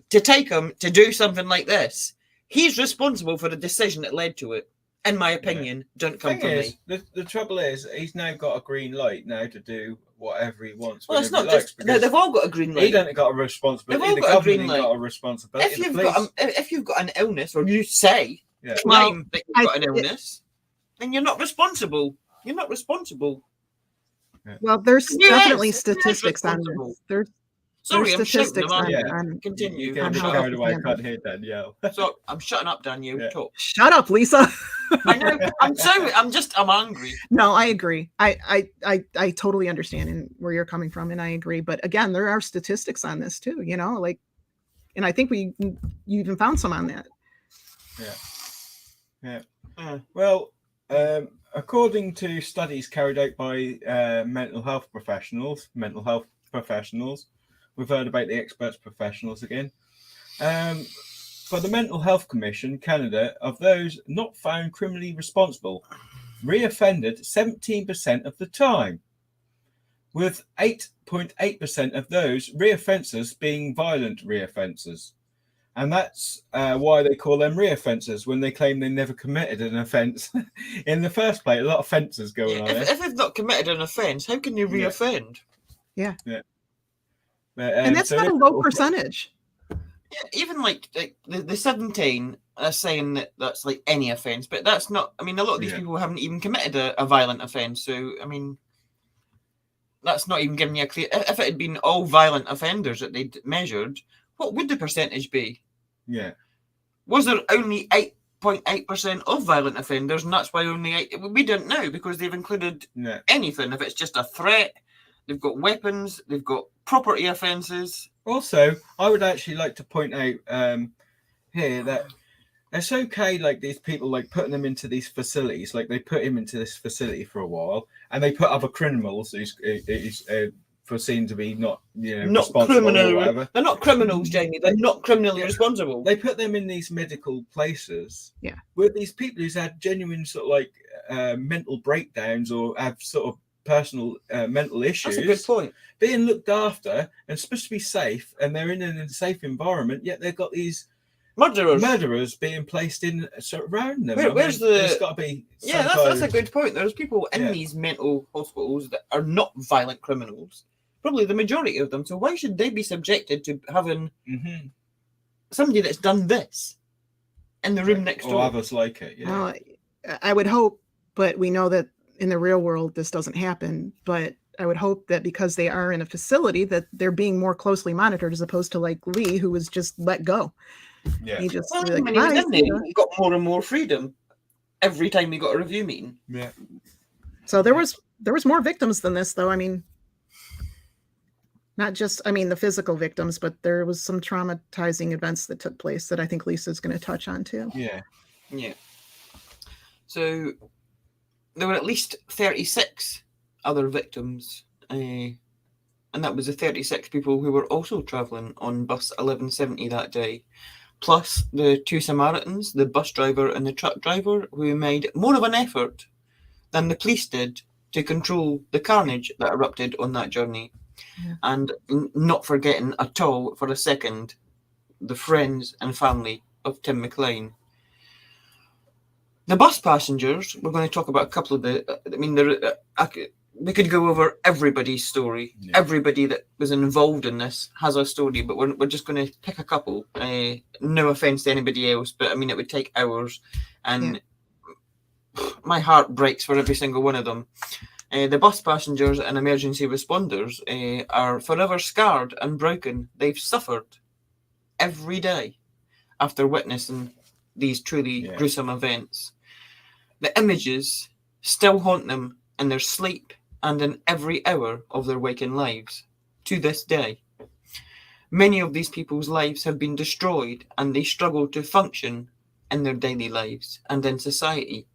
to take him to do something like this, he's responsible for the decision that led to it. In my opinion, don't come from me. The trouble is, he's now got a green light now to do whatever he wants. Well, it's not just... No, they've all got a green light. He don't got a responsibility. They've all got a green light. Got a responsibility. If you've got an illness, or you say claim that you've got an illness, then you're not responsible. You're not responsible. Well, there's definitely statistics on this. Sorry, I'm statistics on continue. You're getting carried away. I can't hear Danielle. So I'm shutting up, Danielle. Talk. Shut up, Lisa. I know. I'm angry. No, I agree. I totally understand where you're coming from, and I agree. But again, there are statistics on this too. And I think you even found some on that. Yeah. Well, according to studies carried out by mental health professionals, we've heard about the experts professionals again. by the Mental Health Commission Canada, of those not found criminally responsible, reoffended 17% of the time, with 8.8% of those reoffences being violent reoffences. And that's why they call them reoffences, when they claim they never committed an offence in the first place. A lot of offences going on. If they've not committed an offence, how can they reoffend? Yeah. But, And that's not a low percentage. Yeah, even like the 17 are saying that that's like any offence, but that's not. I mean, a lot of these people haven't even committed a violent offence. So, I mean, that's not even giving you a clear. If it had been all violent offenders that they'd measured, what would the percentage be? Yeah. Was there only 8.8% of violent offenders, and that's why only 8? We don't know, because they've included anything. If it's just a threat, they've got weapons, they've got property offences. Also, I would actually like to point out here that it's okay, like these people, like putting them into these facilities, like they put him into this facility for a while, and they put other criminals who's foreseen to be not responsible criminal, or whatever. They're not criminals, Jamie. They're not criminally responsible. They put them in these medical places. Yeah. With these people who's had genuine sort of like mental breakdowns or have sort of personal mental issues. That's a good point. Being looked after and supposed to be safe, and they're in a safe environment, yet they've got these murderers being placed in around them. There's got to be that's a good point. There's people in these mental hospitals that are not violent criminals, probably the majority of them. So why should they be subjected to having somebody that's done this in the room next door? Or others like it. Well, I would hope, but we know that in the real world this doesn't happen. But I would hope that because they are in a facility that they're being more closely monitored, as opposed to like Lee, who was just let go. Yeah. He just when he was in there, he got more and more freedom every time he got a review meeting. Yeah. So there was more victims than this, though. I mean, not just the physical victims, but there was some traumatizing events that took place that I think Lisa's going to touch on too. Yeah. Yeah. So there were at least 36 other victims, and that was the 36 people who were also travelling on bus 1170 that day, plus the 2 Samaritans, the bus driver and the truck driver, who made more of an effort than the police did to control the carnage that erupted on that journey. Yeah. And not forgetting at all for a second the friends and family of Tim McLean. The bus passengers, we're going to talk about a couple of we could go over everybody's story. Yeah. Everybody that was involved in this has a story, but we're just going to pick a couple. No offense to anybody else, but it would take hours, and my heart breaks for every single one of them. The bus passengers and emergency responders are forever scarred and broken. They've suffered every day after witnessing these truly gruesome events. The images still haunt them in their sleep and in every hour of their waking lives to this day. Many of these people's lives have been destroyed, and they struggle to function in their daily lives and in society.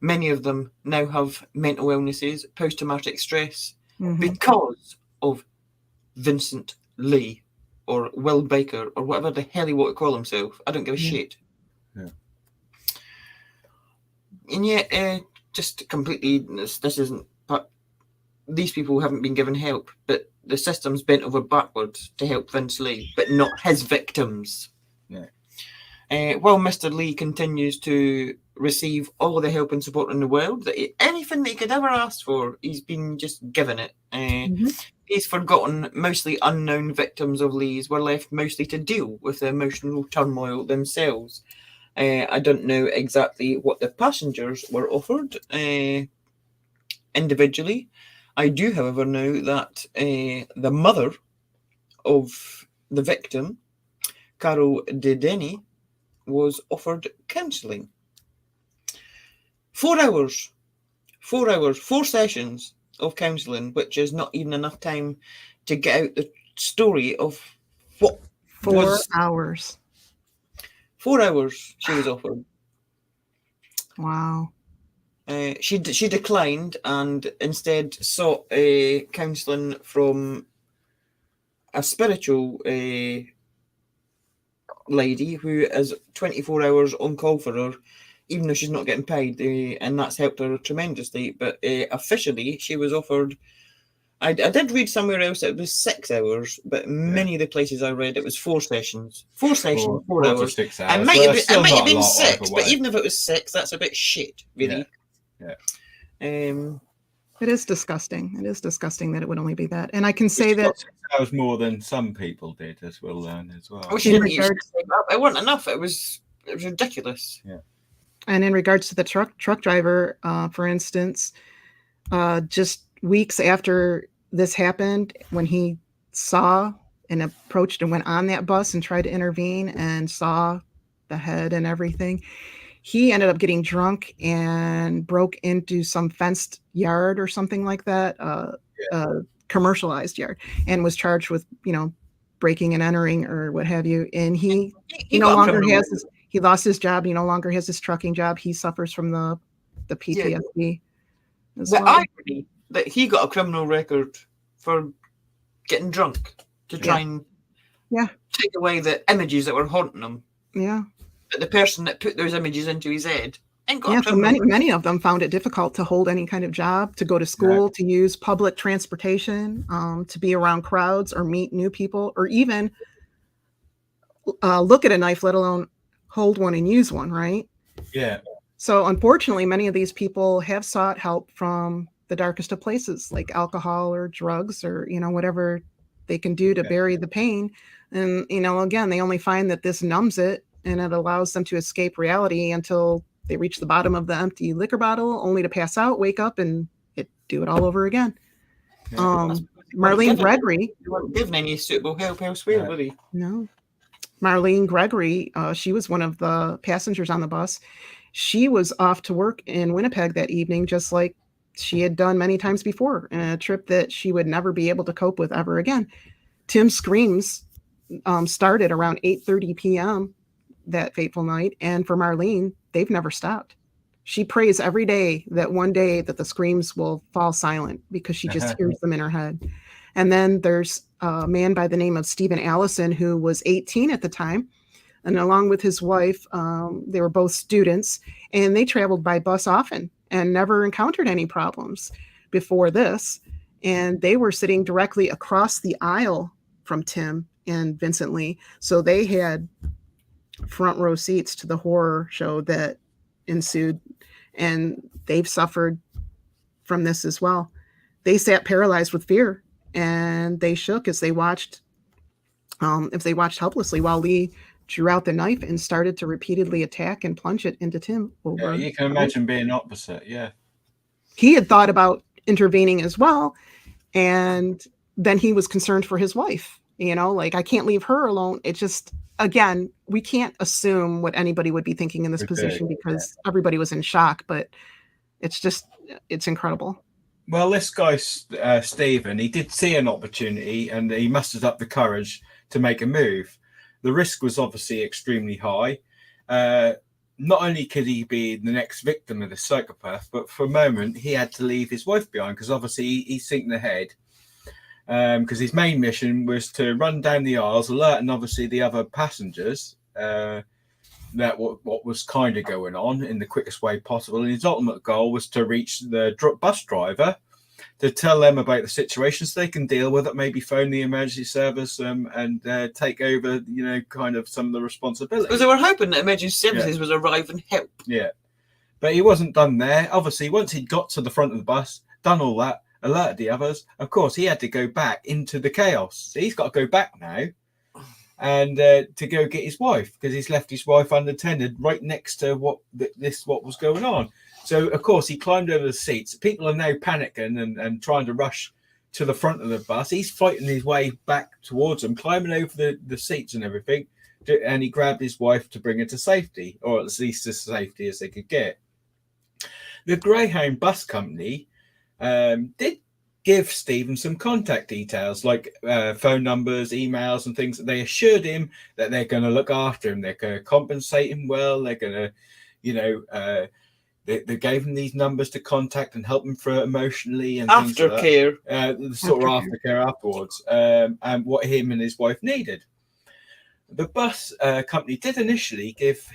Many of them now have mental illnesses, post-traumatic stress, because of Vincent Lee or Will Baker or whatever the hell he want to call himself. I don't give a shit. Yeah. And yet, just completely, this isn't, but these people haven't been given help, but the system's bent over backwards to help Vince Lee, but not his victims. Yeah. While Mr. Lee continues to receive all the help and support in the world, anything that he could ever ask for, he's been just given it. He's forgotten mostly unknown victims of Lee's were left mostly to deal with the emotional turmoil themselves. I don't know exactly what the passengers were offered individually. I do, however, know that the mother of the victim, Carol Dedeni, was offered counselling. 4 hours, 4 sessions of counselling, which is not even enough time to get out the story of what 4 hours. 4 hours she was offered. Wow. She declined and instead sought counselling from a spiritual lady who is 24 hours on call for her, even though she's not getting paid, and that's helped her tremendously. But officially, she was offered. I did read somewhere else it was 6 hours, but many of the places I read it was 4 sessions. 4 4 to hours. 6 It hours. might Well, have that's been, still it might not have a been lot 6, either but way. even if it was 6, that's a bit shit, really. It is disgusting. It is disgusting that it would only be that. And I can say She that got 6 hours more than some people did, as we'll learn as well. Oh, she In didn't use regards- it wasn't enough. It was ridiculous. And in regards to the truck driver, for instance, just weeks after this happened, when he saw and approached and went on that bus and tried to intervene and saw the head and everything, he ended up getting drunk and broke into some fenced yard or something like that, commercialized yard, and was charged with, breaking and entering or what have you. And he no longer has his, he lost his job. He no longer has his trucking job. He suffers from the PTSD. The irony that he got a criminal record for getting drunk to try and take away the images that were haunting him. Yeah. But the person that put those images into his head ain't got a So criminal record. many of them found it difficult to hold any kind of job, to go to school, to use public transportation, to be around crowds or meet new people, or even look at a knife, let alone hold one and use one, right? Yeah. So unfortunately, many of these people have sought help from the darkest of places, like alcohol or drugs or, whatever they can do to bury the pain. And, again, they only find that this numbs it and it allows them to escape reality until they reach the bottom of the empty liquor bottle, only to pass out, wake up, and do it all over again. Marlene Gregory. He wasn't given any suitable help elsewhere, was he? No. Marlene Gregory, she was one of the passengers on the bus. She was off to work in Winnipeg that evening, just like she had done many times before, in a trip that she would never be able to cope with ever again. Tim's screams started around 8:30 p.m. that fateful night, and for Marlene, they've never stopped. She prays every day that one day that the screams will fall silent, because she just hears them in her head. And then there's a man by the name of Stephen Allison, who was 18 at the time, and along with his wife, they were both students, and they traveled by bus often and never encountered any problems before this. And they were sitting directly across the aisle from Tim and Vincent Lee, so they had front row seats to the horror show that ensued, and they've suffered from this as well. They sat paralyzed with fear, and they shook as they watched helplessly while Lee drew out the knife and started to repeatedly attack and plunge it into Tim. You can imagine being opposite. He had thought about intervening as well, and then he was concerned for his wife. I can't leave her alone. It just, again, we can't assume what anybody would be thinking in this position, because everybody was in shock, but it's incredible. Well, this guy, Stephen, he did see an opportunity and he mustered up the courage to make a move. The risk was obviously extremely high. Not only could he be the next victim of the psychopath, but for a moment he had to leave his wife behind, because obviously he's thinking ahead. Because his main mission was to run down the aisles, alerting obviously the other passengers that what was kind of going on in the quickest way possible. And his ultimate goal was to reach the bus driver to tell them about the situation so they can deal with it, maybe phone the emergency service and take over, kind of some of the responsibility. Because they were hoping that emergency services would arrive and help. Yeah. But he wasn't done there. Obviously, once he'd got to the front of the bus, done all that, alerted the others, of course, he had to go back into the chaos. So he's got to go back now and to go get his wife, because he's left his wife unattended right next to what was going on. So, of course, he climbed over the seats. People are now panicking and trying to rush to the front of the bus. He's fighting his way back towards them, climbing over the seats and everything. And he grabbed his wife to bring her to safety, or at least as safety as they could get. The Greyhound bus company did give Stephen some contact details, like phone numbers, emails, and things. They assured him that they're going to look after him. They're going to compensate him well. They're going to, they gave him these numbers to contact and help him through it emotionally and aftercare, sort of aftercare afterwards, and what him and his wife needed. The bus company did initially give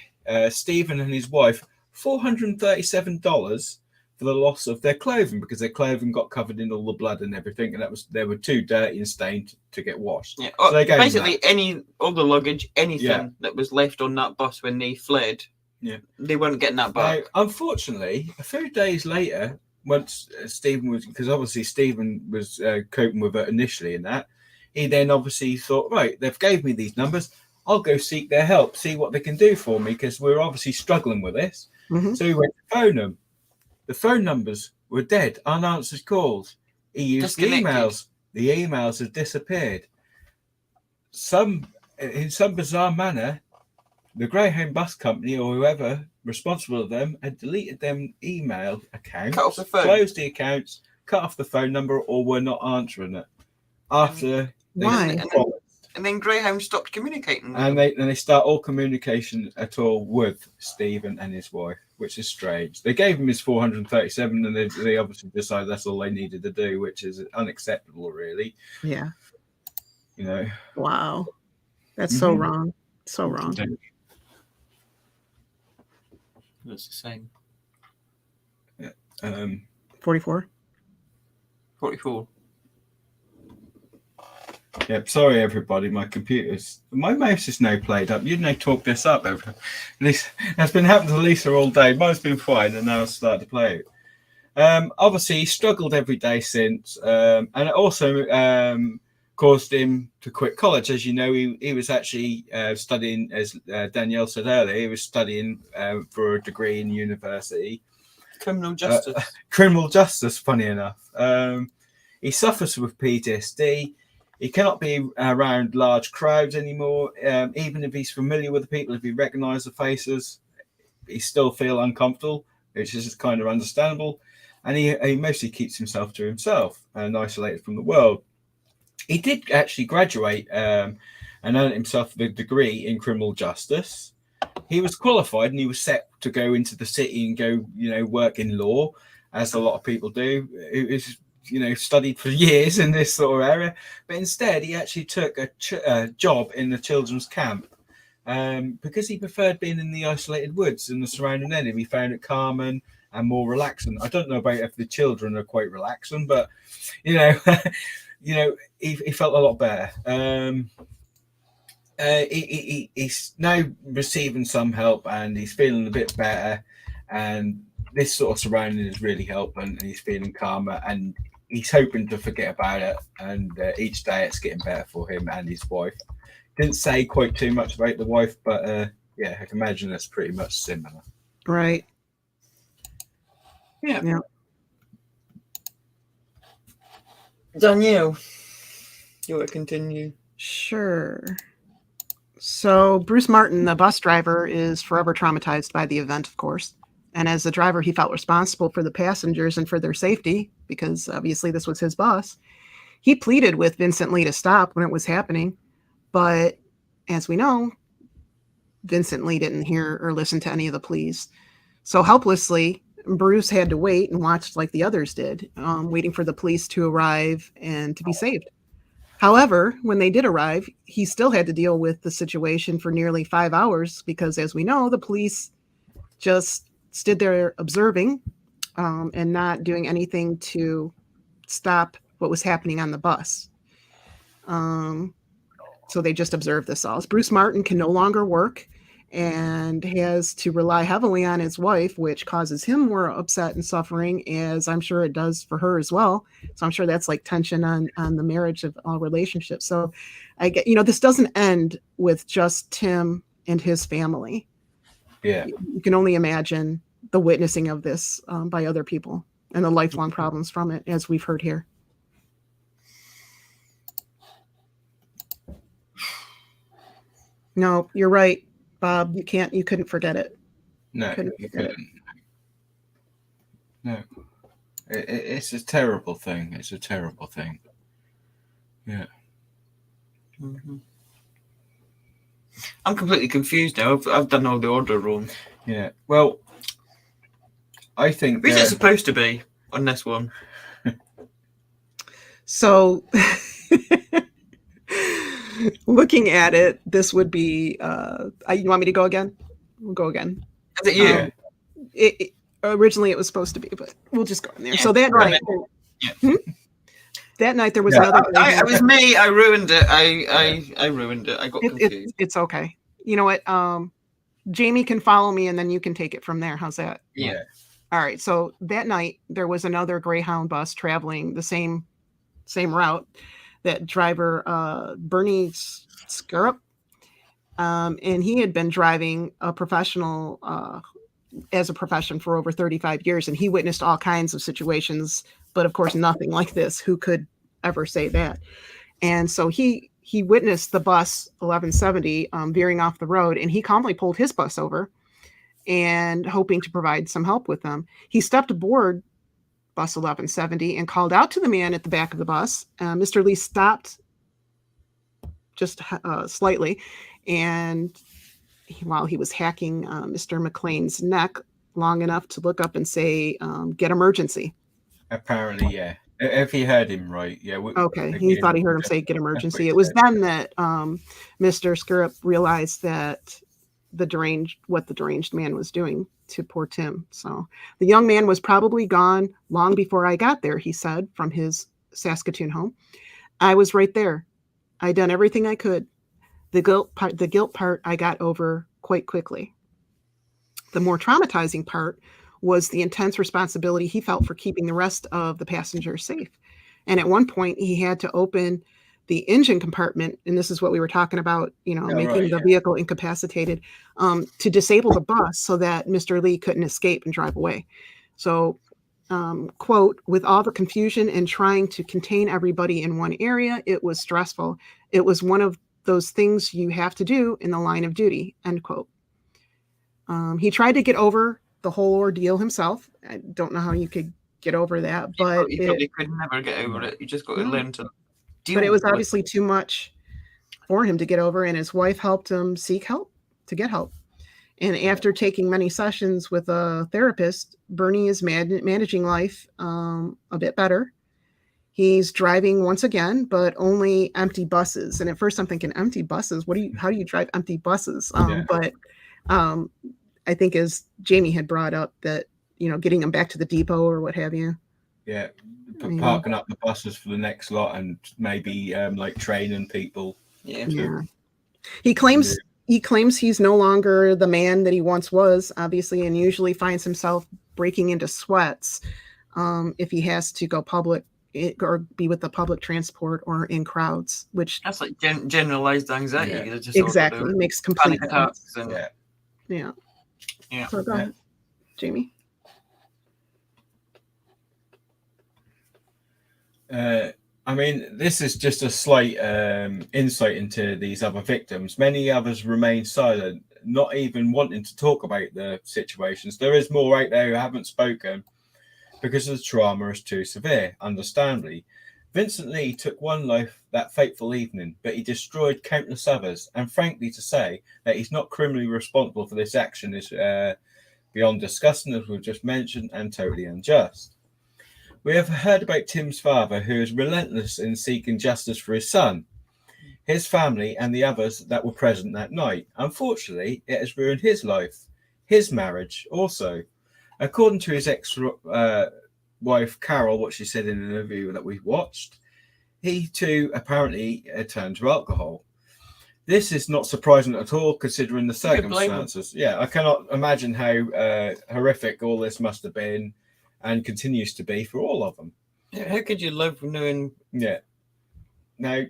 Stephen and his wife $437 for the loss of their clothing, because their clothing got covered in all the blood and everything, and they were too dirty and stained to get washed. Yeah. So they gave them Basically, all the luggage, anything Yeah. that was left on that bus when they fled, Yeah. they weren't getting that back. Now, unfortunately, a few days later, once Stephen was, because obviously Stephen was coping with it initially in that, he then obviously thought, right, they've gave me these numbers, I'll go seek their help, see what they can do for me, because we're obviously struggling with this. Mhm. So he went to phone them. The phone numbers were dead, unanswered calls. He used the Disconnected. emails. The emails had disappeared. In some bizarre manner, the Greyhound bus company or whoever responsible of them had deleted them email accounts, Cut off the phone. closed the accounts, cut off the phone number, or were not answering it after they Why? promised. And then Greyhound stopped communicating with And them. they start all communication at all with Stephen and his wife, which is strange. They gave him his 437, and they obviously decided that's all they needed to do, which is unacceptable, really. Yeah. You know. Wow. That's so Mhm. wrong. So wrong. That's the same. 44. 44. Yep, sorry everybody, my mouse is now played up. You now talk this up. That's been happening to Lisa all day. Mine's been fine, and now it's started to play it. Obviously, he struggled every day since, and it also caused him to quit college. As you know, he was actually studying, as Danielle said earlier, he was studying for a degree in university. Criminal justice. Criminal justice, funny enough. He suffers with PTSD. He cannot be around large crowds anymore. Even if he's familiar with the people, if he recognises the faces, he still feel uncomfortable, which is kind of understandable. And he mostly keeps himself to himself and isolated from the world. He did actually graduate and earn himself a degree in criminal justice. He was qualified and he was set to go into the city and go, work in law, as a lot of people do. It was, studied for years in this sort of area, but instead he actually took a job in the children's camp because he preferred being in the isolated woods and the surrounding area. He found it calmer and more relaxing. I don't know about if the children are quite relaxing, but he felt a lot better. He's now receiving some help and he's feeling a bit better, and this sort of surrounding is really helping, and he's feeling calmer, and he's hoping to forget about it, and each day it's getting better for him and his wife. Didn't say quite too much about the wife, but yeah, I can imagine it's pretty much similar. Right. Yeah. Danielle, you want to continue? Sure. So Bruce Martin, the bus driver, is forever traumatized by the event, of course. And as the driver, he felt responsible for the passengers and for their safety, because obviously this was his bus. He pleaded with Vincent Lee to stop when it was happening. But as we know, Vincent Lee didn't hear or listen to any of the pleas. So helplessly, Bruce had to wait and watch like the others did, waiting for the police to arrive and to be saved. However, when they did arrive, he still had to deal with the situation for nearly 5 hours because, as we know, the police just stood there observing and not doing anything to stop what was happening on the bus. So they just observed this all. Bruce Martin can no longer work and has to rely heavily on his wife, which causes him more upset and suffering, as I'm sure it does for her as well. So I'm sure that's like tension on the marriage of all relationships. So I get, this doesn't end with just Tim and his family. Yeah. You can only imagine the witnessing of this by other people and the lifelong problems from it, as we've heard here. No, you're right, Bob. You couldn't forget it. No, you couldn't. No. It's a terrible thing. It's a terrible thing. Yeah. Mm-hmm. I'm completely confused now. I've done all the order wrong. Yeah. Well, I think. Who's it supposed to be on this one? Looking at it, this would be. You want me to go again? We'll go again. Is it you? Originally, it was supposed to be, but we'll just go in there. Yeah, So that right. night, that night there was another. It was me. I ruined it. I ruined it. I got confused. It's okay. You know what? Jamie can follow me, and then you can take it from there. How's that? Yeah. All right. So that night there was another Greyhound bus traveling the same route. That driver, Bernie Scurup, and he had been driving a professional as a profession for over 35 years, and he witnessed all kinds of situations, but of course nothing like this. Who could ever say that? And so he witnessed the bus 1170 veering off the road, and he calmly pulled his bus over and hoping to provide some help with them. He stepped aboard bus 1170 and called out to the man at the back of the bus. Mr. Lee stopped just slightly, and while he was hacking Mr. McLean's neck long enough to look up and say, "Get emergency." Apparently, yeah. If he heard him right, yeah. Okay, he thought he heard him say "get emergency." It was then that Mr. Scurup realized that what the deranged man was doing to poor Tim. So the young man was probably gone long before I got there, he said, from his Saskatoon home. I was right there. I'd done everything I could. The guilt part I got over quite quickly. The more traumatizing part was the intense responsibility he felt for keeping the rest of the passengers safe. And at one point he had to open the engine compartment, and this is what we were talking about, making the vehicle incapacitated, to disable the bus so that Mr. Lee couldn't escape and drive away. So, quote, with all the confusion and trying to contain everybody in one area, it was stressful. It was one of those things you have to do in the line of duty, end quote. He tried to get over the whole ordeal himself. I don't know how you could get over that, but you probably could never get over it. You just got to learn to. But it was obviously too much for him to get over, and his wife helped him seek help to get help. And after taking many sessions with a therapist, Bernie is managing life a bit better. He's driving once again, but only empty buses. And at first I'm thinking, empty buses? How do you drive empty buses? But I think as Jamie had brought up that, getting them back to the depot or what have you. Yeah. Parking up the buses for the next lot and maybe like training people. Yeah. He claims he's no longer the man that he once was, obviously, and usually finds himself breaking into sweats if he has to go public or be with the public transport or in crowds, which that's like generalized anxiety. Yeah. Exactly. It makes complete sense. Yeah. So go ahead, Jamie. I mean, this is just a slight insight into these other victims. Many others remain silent, not even wanting to talk about the situations. There is more out there who haven't spoken because the trauma is too severe, understandably. Vincent Lee took one life that fateful evening, but he destroyed countless others. And frankly, to say that he's not criminally responsible for this action is beyond discussion, as we've just mentioned, and totally unjust. We have heard about Tim's father, who is relentless in seeking justice for his son, his family, and the others that were present that night. Unfortunately, it has ruined his life, his marriage also. According to his ex-wife, Carol, what she said in an interview that we watched, he too apparently turned to alcohol. This is not surprising at all, considering the circumstances. Yeah, I cannot imagine how horrific all this must have been and continues to be for all of them. Yeah, how could you live knowing? Yeah. Now,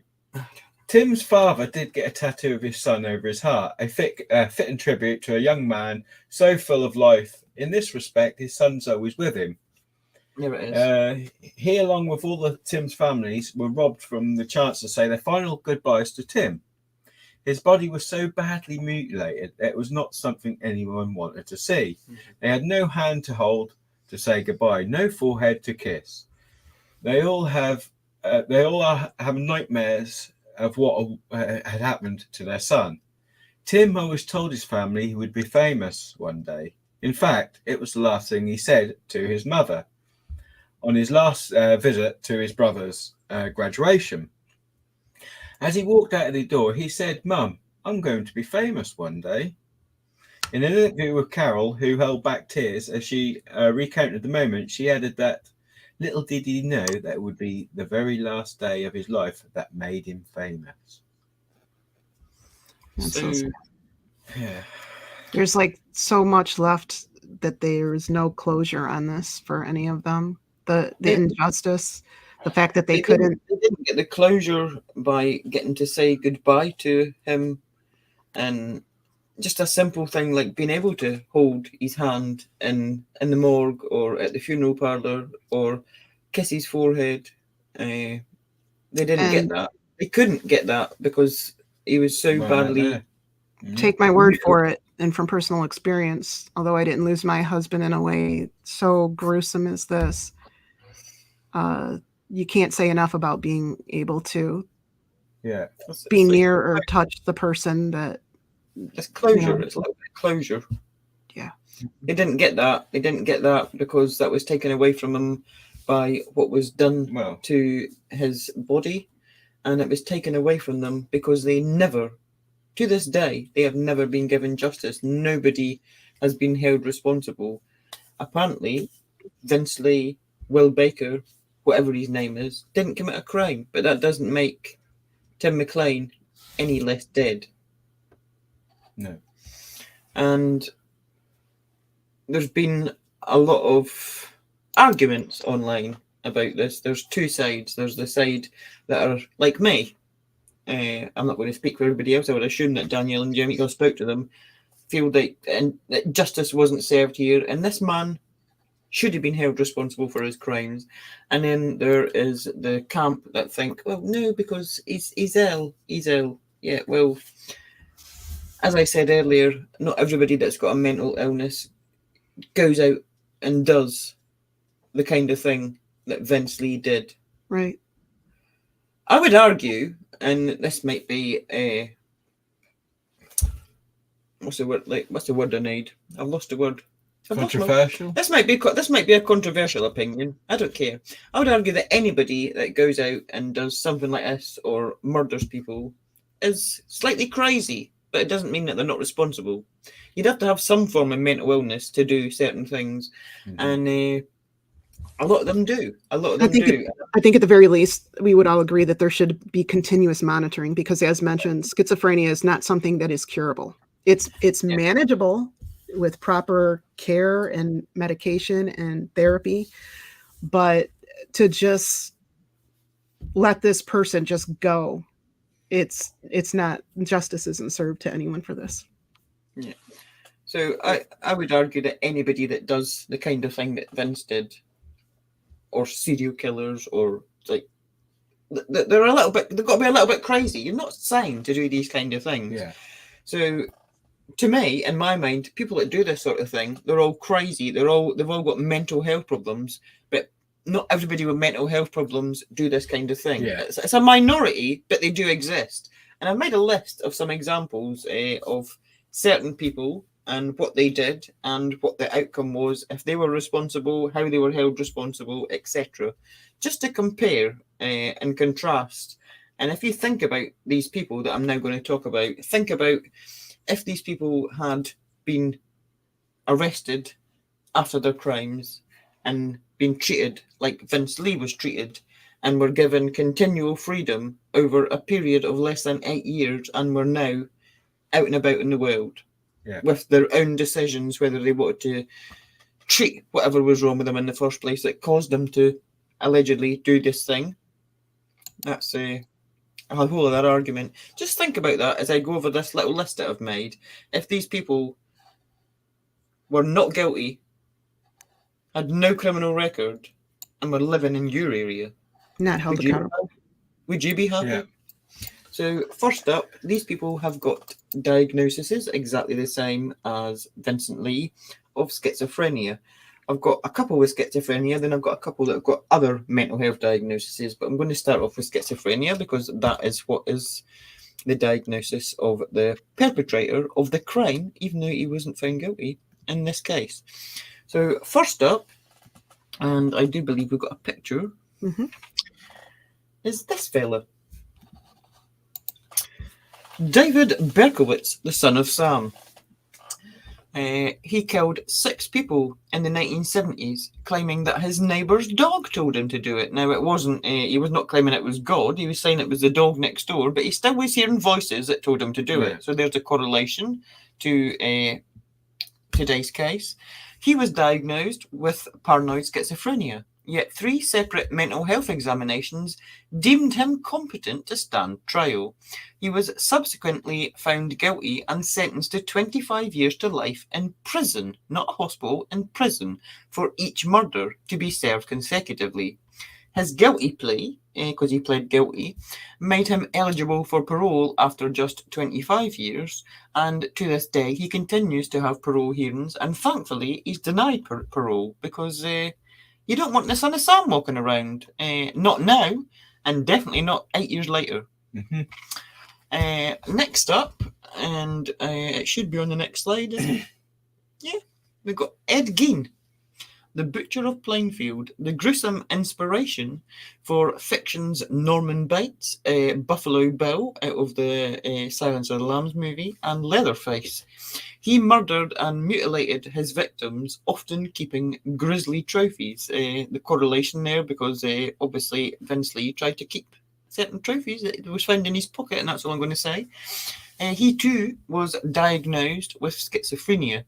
Tim's father did get a tattoo of his son over his heart, a fitting tribute to a young man so full of life. In this respect, his son's always with him. Yeah, it is. He, along with all the Tim's families, were robbed from the chance to say their final goodbyes to Tim. His body was so badly mutilated, it was not something anyone wanted to see. They had no hand to hold to say goodbye, no forehead to kiss. They all have nightmares of what had happened to their son. Tim always told his family he would be famous one day. In fact, it was the last thing he said to his mother on his last visit to his brother's graduation. As he walked out of the door, he said, "Mum, I'm going to be famous one day." In an interview with Carol, who held back tears as she recounted the moment, she added that little did he know that it would be the very last day of his life that made him famous. That's So, so sad. Yeah. There's like so much left that there's no closure on this for any of them. The injustice, the fact that they couldn't. They didn't get the closure by getting to say goodbye to him, and just a simple thing like being able to hold his hand in the morgue or at the funeral parlour or kiss his forehead. They didn't get And that. They couldn't get that because he was so Well, badly. take my word for it, and from personal experience, although I didn't lose my husband in a way so gruesome as this, you can't say enough about being able to be near or touch the person that. It's closure. You know. It's like closure. Yeah. They didn't get that. They didn't get that because that was taken away from him by what was done to his body, and it was taken away from them because they never, to this day, they have never been given justice. Nobody has been held responsible. Apparently, Vince Lee, Will Baker, whatever his name is, didn't commit a crime, but that doesn't make Tim McLean any less dead. No. And there's been a lot of arguments online about this. There's two sides. There's the side that are like me. I'm not going to speak for everybody else. I would assume that Danielle and Jamie spoke to them, feel that justice wasn't served here, and this man should have been held responsible for his crimes. And then there is the camp that think, well, no, because he's ill. He's ill. Yeah, well, as I said earlier, not everybody that's got a mental illness goes out and does the kind of thing that Vince Lee did. Right. I would argue, and this might be what's the word I need? I've lost the word. Controversial. This might be a controversial opinion. I don't care. I would argue that anybody that goes out and does something like this or murders people is slightly crazy, but it doesn't mean that they're not responsible. You'd have to have some form of mental illness to do certain things, and a lot of them do. I think at the very least, we would all agree that there should be continuous monitoring because, as mentioned, schizophrenia is not something that is curable. It's manageable with proper care and medication and therapy, but to just let this person just go, it's not, justice isn't served to anyone for this. Yeah. So I would argue that anybody that does the kind of thing that Vince did, or serial killers, or like they're a little bit, they've got to be a little bit crazy. You're not signed to do these kind of things. Yeah. So to me, in my mind, people that do this sort of thing, they're all crazy. They've all got mental health problems, but not everybody with mental health problems do this kind of thing. Yeah. It's a minority, but they do exist. And I've made a list of some examples of certain people and what they did and what the outcome was, if they were responsible, how they were held responsible, etc. Just to compare and contrast. And if you think about these people that I'm now going to talk about, think about if these people had been arrested after their crimes and been treated like Vince Lee was treated and were given continual freedom over a period of less than 8 years and were now out and about in the world with their own decisions, whether they wanted to treat whatever was wrong with them in the first place that caused them to allegedly do this thing. That's a whole other argument. Just think about that as I go over this little list that I've made. If these people were not guilty, had no criminal record, and were living in your area, not held accountable, would you be happy? Yeah. So first up, these people have got diagnoses exactly the same as Vincent Lee of schizophrenia. I've got a couple with schizophrenia, then I've got a couple that have got other mental health diagnoses, but I'm going to start off with schizophrenia because that is what is the diagnosis of the perpetrator of the crime, even though he wasn't found guilty in this case. So first up, and I do believe we've got a picture, is this fella. David Berkowitz, the son of Sam. He killed 6 people in the 1970s, claiming that his neighbour's dog told him to do it. Now, it wasn't. He was not claiming it was God. He was saying it was the dog next door, but he still was hearing voices that told him to do it. So there's a correlation to today's case. He was diagnosed with paranoid schizophrenia, yet 3 separate mental health examinations deemed him competent to stand trial. He was subsequently found guilty and sentenced to 25 years to life in prison, not a hospital, in prison, for each murder to be served consecutively. His guilty plea, because he pled guilty, made him eligible for parole after just 25 years, and to this day he continues to have parole hearings, and thankfully he's denied parole, because you don't want the son of Sam walking around. Not now, and definitely not 8 years later. Mm-hmm. Next up, and it should be on the next slide, isn't it? Yeah, we've got Ed Gein, the Butcher of Plainfield, the gruesome inspiration for fiction's Norman Bates, Buffalo Bill out of the Silence of the Lambs movie, and Leatherface. He murdered and mutilated his victims, often keeping grisly trophies. The correlation there, because obviously Vince Lee tried to keep certain trophies that was found in his pocket, and that's all I'm going to say. He too was diagnosed with schizophrenia.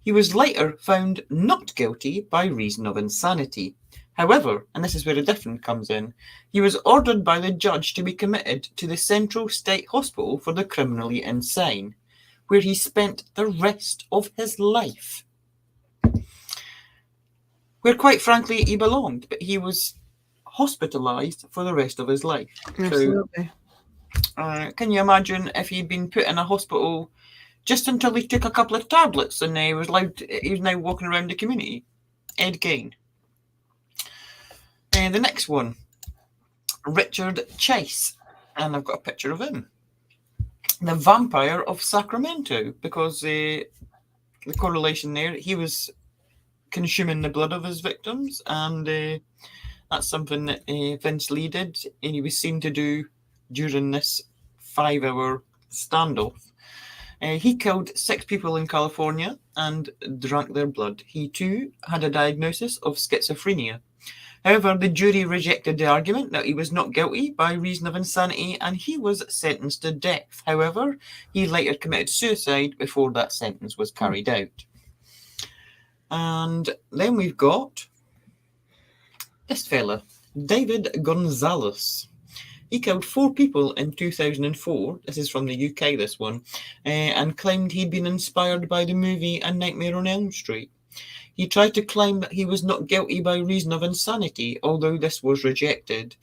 He was later found not guilty by reason of insanity. However, and this is where the difference comes in, he was ordered by the judge to be committed to the Central State Hospital for the Criminally Insane, where he spent the rest of his life. Where, quite frankly, he belonged, but he was hospitalized for the rest of his life. Absolutely. So, can you imagine if he'd been put in a hospital just until he took a couple of tablets and he was now walking around the community? Ed Gein. And the next one, Richard Chase, and I've got a picture of him. The Vampire of Sacramento, because the correlation there, he was consuming the blood of his victims, and that's something that Vince Lee did, and he was seen to do during this 5-hour standoff. He killed 6 people in California and drank their blood. He too had a diagnosis of schizophrenia. However, the jury rejected the argument that he was not guilty by reason of insanity, and he was sentenced to death. However, he later committed suicide before that sentence was carried out. And then we've got this fella, David Gonzalez. He killed 4 people in 2004. This is from the UK, this one, and claimed he'd been inspired by the movie A Nightmare on Elm Street. He tried to claim that he was not guilty by reason of insanity, although this was rejected.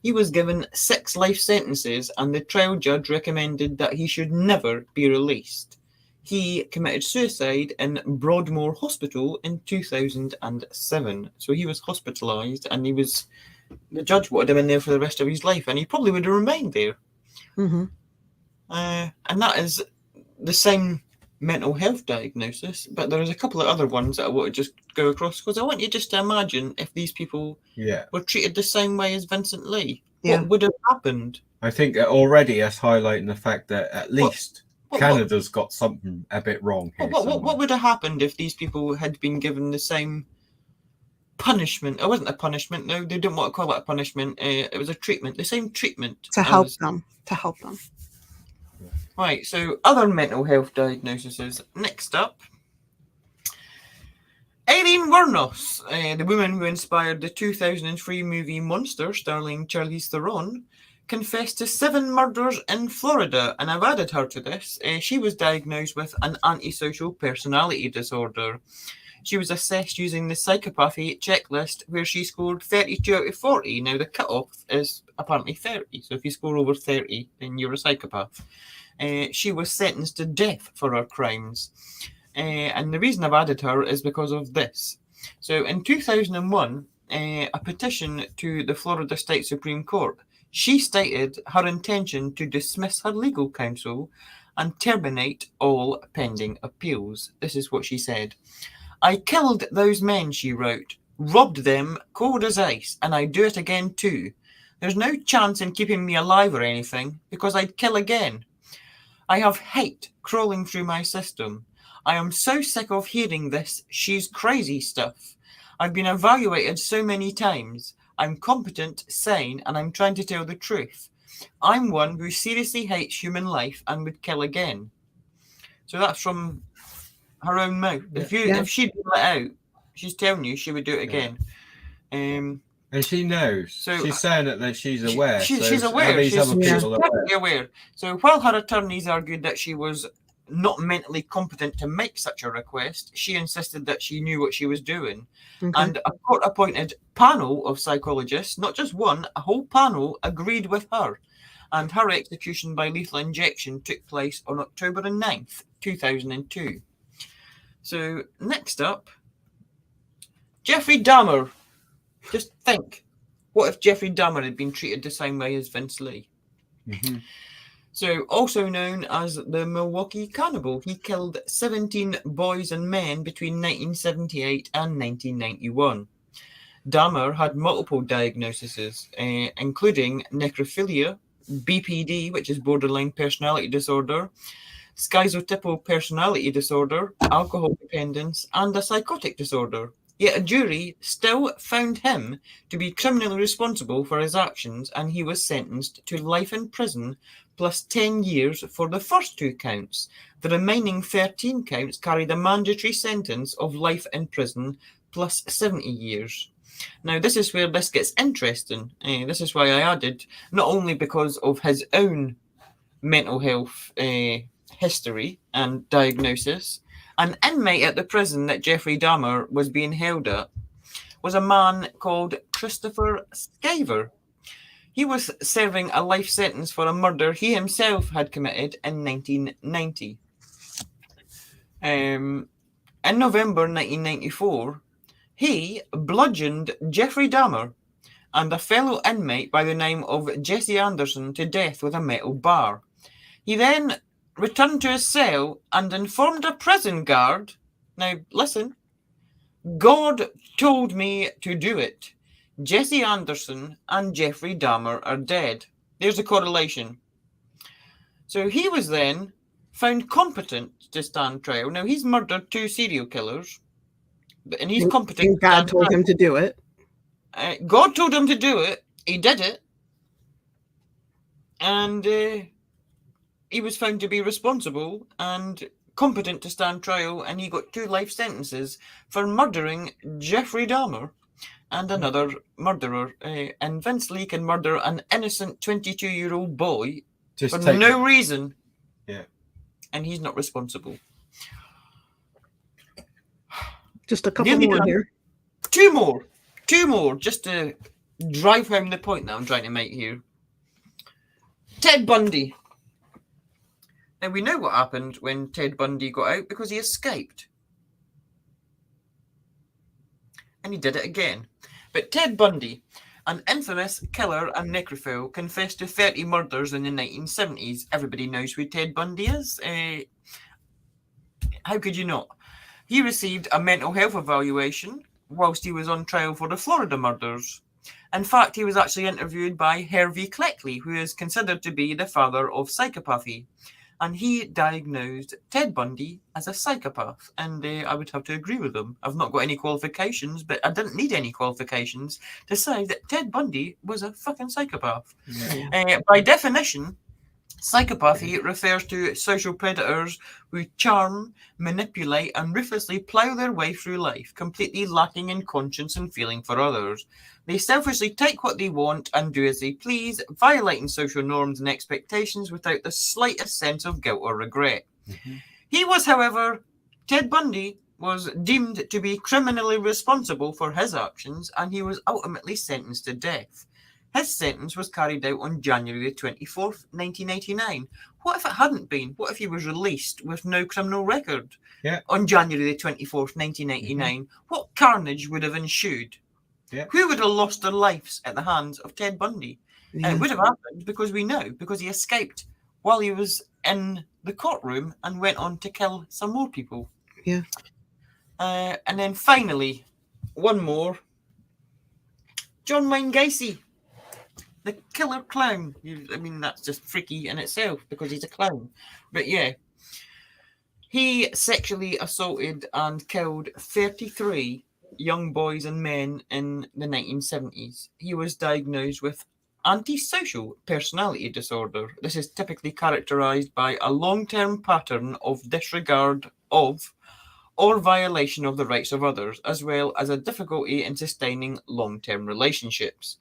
He was given 6 life sentences, and the trial judge recommended that he should never be released. He committed suicide in Broadmoor Hospital in 2007. So he was hospitalised, and the judge wanted him in there for the rest of his life, and he probably would have remained there. Mm-hmm. And that is the same mental health diagnosis, but there's a couple of other ones that I want to just go across, because I want you just to imagine if these people were treated the same way as Vincent Lee. What would have happened? I think already that's highlighting the fact that at least Canada's got something a bit wrong here. What would have happened if these people had been given the same punishment? It wasn't a punishment, no, they didn't want to call it a punishment. It was a treatment, the same treatment. To help them. Right, so other mental health diagnoses. Next up, Irene Wuornos, the woman who inspired the 2003 movie Monster, starring Charlize Theron, confessed to 7 murders in Florida, and I've added her to this. She was diagnosed with an antisocial personality disorder. She was assessed using the psychopathy checklist, where she scored 32 out of 40. Now, the cutoff is apparently 30, so if you score over 30, then you're a psychopath. She was sentenced to death for her crimes. And the reason I've added her is because of this. So in 2001, a petition to the Florida State Supreme Court, she stated her intention to dismiss her legal counsel and terminate all pending appeals. This is what she said. "I killed those men," she wrote, "robbed them cold as ice, and I'd do it again too. There's no chance in keeping me alive or anything, because I'd kill again. I have hate crawling through my system. I am so sick of hearing this she's crazy stuff. I've been evaluated so many times. I'm competent, sane, and I'm trying to tell the truth. I'm one who seriously hates human life and would kill again. So that's from her own mouth. If she'd been let out, she's telling you she would do it again. And she knows. So she's saying that she's aware. She's aware. She's perfectly aware. So while her attorneys argued that she was not mentally competent to make such a request, she insisted that she knew what she was doing. Okay. And a court-appointed panel of psychologists, not just one, a whole panel, agreed with her. And her execution by lethal injection took place on October 9th, 2002. So next up, Jeffrey Dahmer. Just think, what if Jeffrey Dahmer had been treated the same way as Vince Lee? Mm-hmm. So, also known as the Milwaukee Cannibal, he killed 17 boys and men between 1978 and 1991. Dahmer had multiple diagnoses, including necrophilia, BPD, which is borderline personality disorder, schizotypal personality disorder, alcohol dependence, and a psychotic disorder. Yet a jury still found him to be criminally responsible for his actions, and he was sentenced to life in prison plus 10 years for the first 2 counts. The remaining 13 counts carried a mandatory sentence of life in prison plus 70 years. Now, this is where this gets interesting. This is why I added, not only because of his own mental health history and diagnosis, an inmate at the prison that Jeffrey Dahmer was being held at was a man called Christopher Schiver. He was serving a life sentence for a murder he himself had committed in 1990. In November 1994, he bludgeoned Jeffrey Dahmer and a fellow inmate by the name of Jesse Anderson to death with a metal bar. He then returned to his cell and informed a prison guard, now listen, God told me to do it. Jesse Anderson and Jeffrey Dahmer are dead. There's a correlation. So he was then found competent to stand trial. Now, he's murdered 2 serial killers, and he's competent. And God told him to do it. God told him to do it. He did it. And he was found to be responsible and competent to stand trial, and he got 2 life sentences for murdering Jeffrey Dahmer and another murderer. And Vince Lee can murder an innocent 22-year-old boy for no reason. Yeah. And he's not responsible. Just a couple more here. 2 more, just to drive home the point that I'm trying to make here. Ted Bundy. Now, we know what happened when Ted Bundy got out, because he escaped. And he did it again. But Ted Bundy, an infamous killer and necrophile, confessed to 30 murders in the 1970s. Everybody knows who Ted Bundy is. How could you not? He received a mental health evaluation whilst he was on trial for the Florida murders. In fact, he was actually interviewed by Harvey Cleckley, who is considered to be the father of psychopathy. And he diagnosed Ted Bundy as a psychopath. And I would have to agree with him. I've not got any qualifications, but I didn't need any qualifications to say that Ted Bundy was a fucking psychopath. Yeah. By definition, psychopathy refers to social predators who charm, manipulate, and ruthlessly plough their way through life, completely lacking in conscience and feeling for others. They selfishly take what they want and do as they please, violating social norms and expectations without the slightest sense of guilt or regret. Mm-hmm. He was, however, Ted Bundy was deemed to be criminally responsible for his actions, and he was ultimately sentenced to death. His sentence was carried out on January the 24th, 1989. What if it hadn't been? What if he was released with no criminal record on January the 24th, 1989? Mm-hmm. What carnage would have ensued? Yeah. Who would have lost their lives at the hands of Ted Bundy? Yeah. It would have happened because we know, because he escaped while he was in the courtroom and went on to kill some more people. Yeah. And then finally, one more. John Wayne Gacy. the killer clown. I mean, that's just freaky in itself because he's a clown. But yeah, he sexually assaulted and killed 33 young boys and men in the 1970s. He was diagnosed with antisocial personality disorder. This is typically characterized by a long-term pattern of disregard of or violation of the rights of others, as well as a difficulty in sustaining long-term relationships.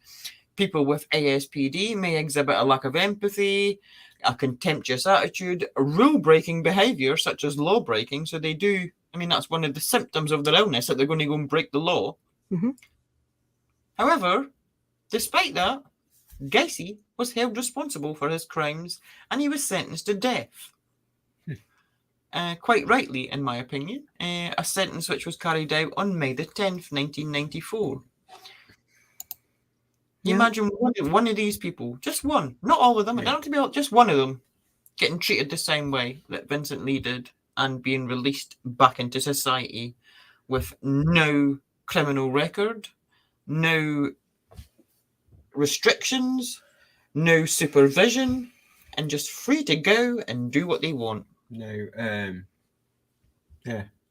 People with ASPD may exhibit a lack of empathy, a contemptuous attitude, rule-breaking behaviour such as law-breaking. So they do, I mean, that's one of the symptoms of their illness, that they're going to go and break the law. Mhm. However, despite that, Gacy was held responsible for his crimes and he was sentenced to death. Quite rightly, in my opinion, a sentence which was carried out on May the 10th, 1994. You imagine one of these people, just one, not all of them, it don't have to be all, just one of them, getting treated the same way that Vincent Lee did and being released back into society with no criminal record, no restrictions, no supervision, and just free to go and do what they want. Yeah.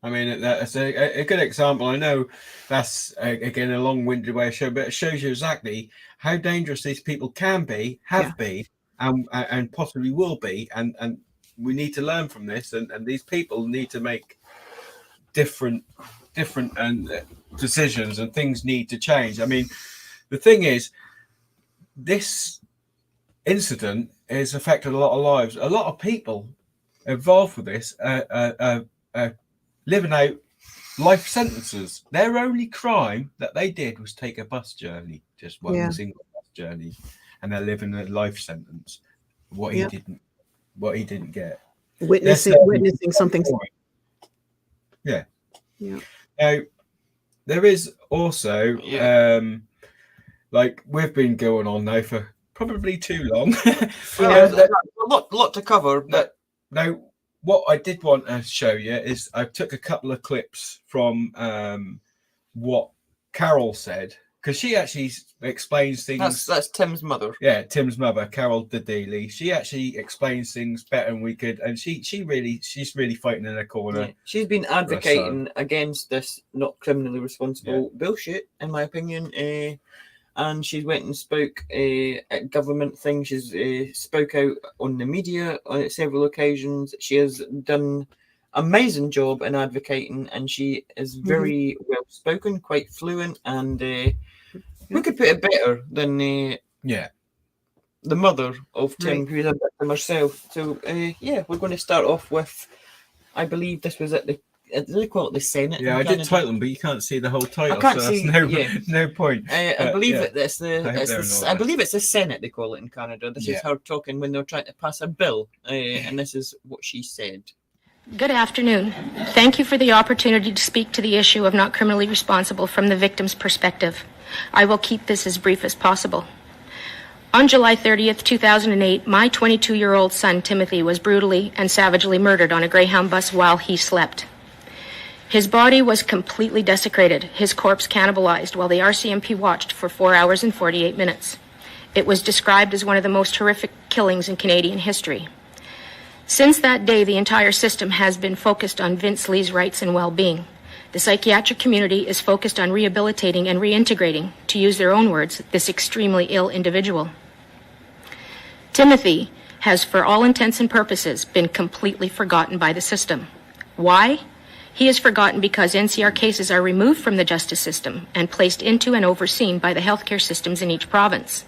I mean, that's a good example. I know that's, again, a long-winded way of showing, but it shows you exactly how dangerous these people can be, have been, and possibly will be. And we need to learn from this. And these people need to make different decisions, and things need to change. I mean, the thing is, this incident has affected a lot of lives. A lot of people involved with this living out life sentences. Their only crime that they did was take a bus journey, just one single bus journey, and they're living a life sentence. What he didn't get. Witnessing something. Yeah. Yeah. Now, there is also like we've been going on now for probably too long. There's a lot to cover, but now what I did want to show you is I took a couple of clips from what Carol said, because she actually explains things. That's Tim's mother. Yeah, Tim's mother, Carol Daly. She actually explains things better than we could, and she's really fighting in a corner. Yeah. She's been advocating against this not criminally responsible bullshit, in my opinion. And she went and spoke at government things. She's spoke out on the media on several occasions. She has done an amazing job in advocating, and she is very well spoken, quite fluent, and we could put it better than the mother of Tim, who is a victim herself. So we're going to start off with, I believe this was at the. They call it the Senate. Yeah, I did title them, but you can't see the whole title. I can't so see. No point. I believe it's I believe it's the Senate. They call it in Canada. This is her talking when they're trying to pass a bill, and this is what she said. Good afternoon. Thank you for the opportunity to speak to the issue of not criminally responsible from the victim's perspective. I will keep this as brief as possible. On July 30th, 2008, my 22-year-old son, Timothy, was brutally and savagely murdered on a Greyhound bus while he slept. His body was completely desecrated, his corpse cannibalized, while the RCMP watched for 4 hours and 48 minutes. It was described as one of the most horrific killings in Canadian history. Since that day, the entire system has been focused on Vince Lee's rights and well-being. The psychiatric community is focused on rehabilitating and reintegrating, to use their own words, this extremely ill individual. Timothy has, for all intents and purposes, been completely forgotten by the system. Why? He is forgotten because NCR cases are removed from the justice system and placed into and overseen by the healthcare systems in each province.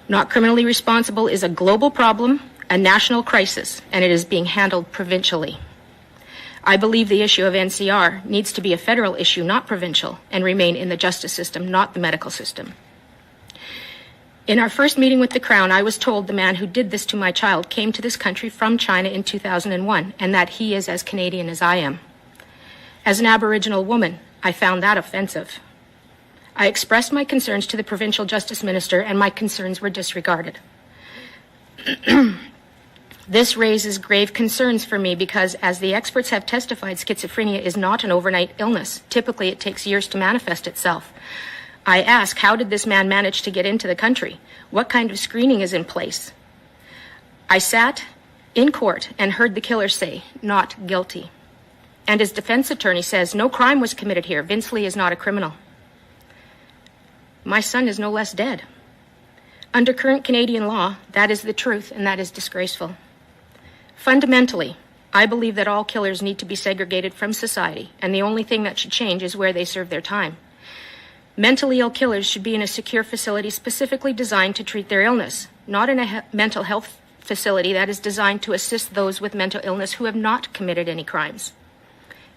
Not criminally responsible is a global problem, a national crisis, and it is being handled provincially. I believe the issue of NCR needs to be a federal issue, not provincial, and remain in the justice system, not the medical system. In our first meeting with the Crown, I was told the man who did this to my child came to this country from China in 2001, and that he is as Canadian as I am. As an Aboriginal woman, I found that offensive. I expressed my concerns to the provincial justice minister, and my concerns were disregarded. This raises grave concerns for me because, as the experts have testified, schizophrenia is not an overnight illness. Typically, it takes years to manifest itself. I ask, how did this man manage to get into the country? What kind of screening is in place? I sat in court and heard the killer say, not guilty. And his defense attorney says, no crime was committed here. Vince Lee is not a criminal. My son is no less dead. Under current Canadian law, that is the truth, and that is disgraceful. Fundamentally, I believe that all killers need to be segregated from society, and the only thing that should change is where they serve their time. Mentally ill killers should be in a secure facility specifically designed to treat their illness, not in a mental health facility that is designed to assist those with mental illness who have not committed any crimes.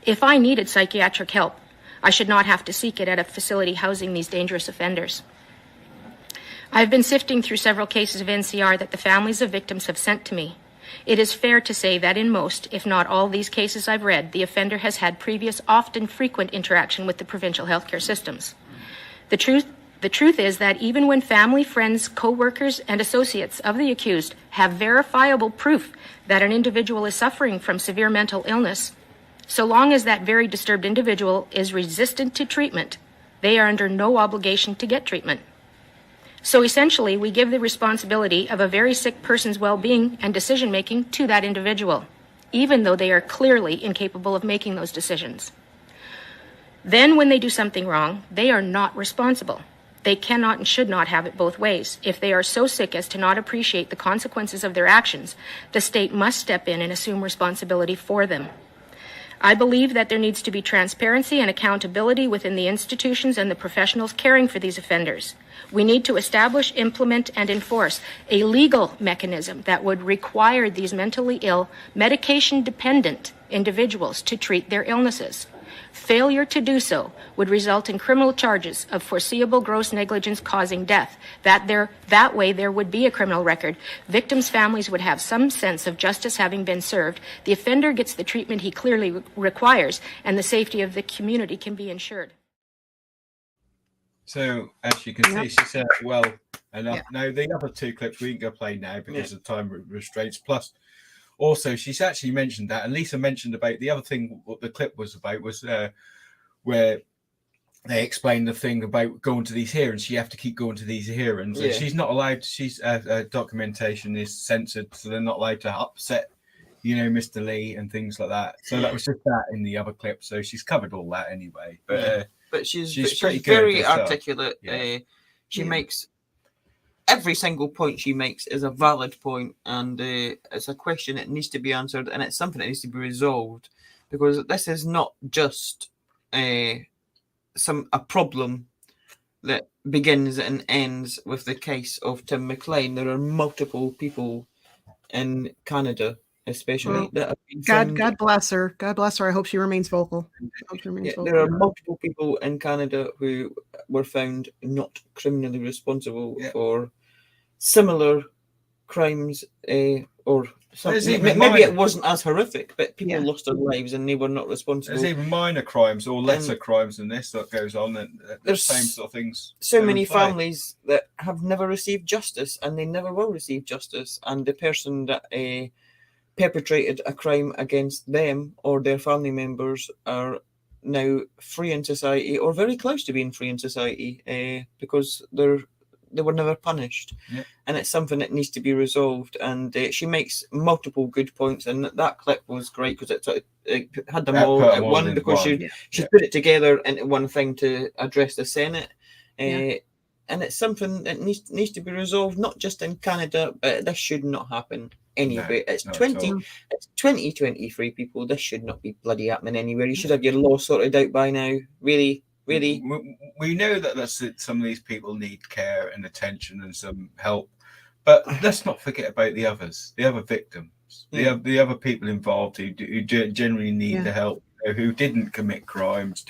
If I needed psychiatric help, I should not have to seek it at a facility housing these dangerous offenders. I've been sifting through several cases of NCR that the families of victims have sent to me. It is fair to say that in most, if not all these cases I've read, the offender has had previous, often frequent interaction with the provincial healthcare systems. The truth is that even when family, friends, co-workers, and associates of the accused have verifiable proof that an individual is suffering from severe mental illness, so long as that very disturbed individual is resistant to treatment, they are under no obligation to get treatment. So essentially, we give the responsibility of a very sick person's well-being and decision-making to that individual, even though they are clearly incapable of making those decisions. Then when they do something wrong, they are not responsible. They cannot and should not have it both ways. If they are so sick as to not appreciate the consequences of their actions, the state must step in and assume responsibility for them. I believe that there needs to be transparency and accountability within the institutions and the professionals caring for these offenders. We need to establish, implement, and enforce a legal mechanism that would require these mentally ill, medication-dependent individuals to treat their illnesses. Failure to do so would result in criminal charges of foreseeable gross negligence causing death. That way there would be a criminal record. Victims' families would have some sense of justice having been served. The offender gets the treatment he clearly requires, and the safety of the community can be ensured. So, as you can see, she said, well, enough. Yeah. Now, the other two clips we ain't going to play now because of time restraints. Plus, also, she's actually mentioned that, and Lisa mentioned about the other thing, what the clip was about, was where they explained the thing about going to these hearings. You have to keep going to these hearings. And she's not allowed, documentation is censored, so they're not allowed to upset, Mr. Lee and things like that. So that was just that in the other clip. So she's covered all that anyway. But she's pretty good, very articulate. She makes every single point she makes is a valid point, and it's a question that needs to be answered, and it's something that needs to be resolved, because this is not just a problem that begins and ends with the case of Tim McLean. There are multiple people in Canada, especially that have been found. God bless her. God bless her. I hope she remains vocal. There are multiple people in Canada who were found not criminally responsible for similar crimes, or something. Maybe it wasn't as horrific, but people lost their lives and they were not responsible. There's even minor crimes or lesser crimes than this that goes on, and there's the same sort of things. So many families that have never received justice, and they never will receive justice, and the person that perpetrated a crime against them or their family members are now free in society, or very close to being free in society, because they were never punished. And it's something that needs to be resolved. And she makes multiple good points, and that clip was great because it had them all at one, because she put it together into one thing to address the Senate. And it's something that needs to be resolved, not just in Canada, but this should not happen anywhere. It's 2023, people. This should not be bloody happening anywhere. You should have your law sorted out by now. Really. We know that some of these people need care and attention and some help, but let's not forget about the others, the other victims, the other people involved who generally need the help, who didn't commit crimes,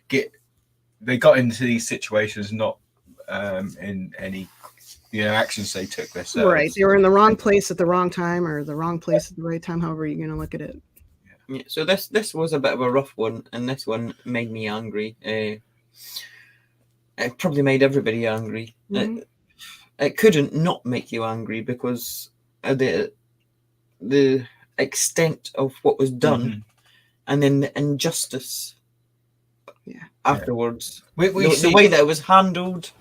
they got into these situations not in any actions they took themselves. Right, they were in the wrong place at the wrong time, or the wrong place at the right time, however you're going to look at it. Yeah, so this was a bit of a rough one, and this one made me angry. It probably made everybody angry. Mm-hmm. It couldn't not make you angry, because the extent of what was done, and then the injustice afterwards. We The see, way that it was handled,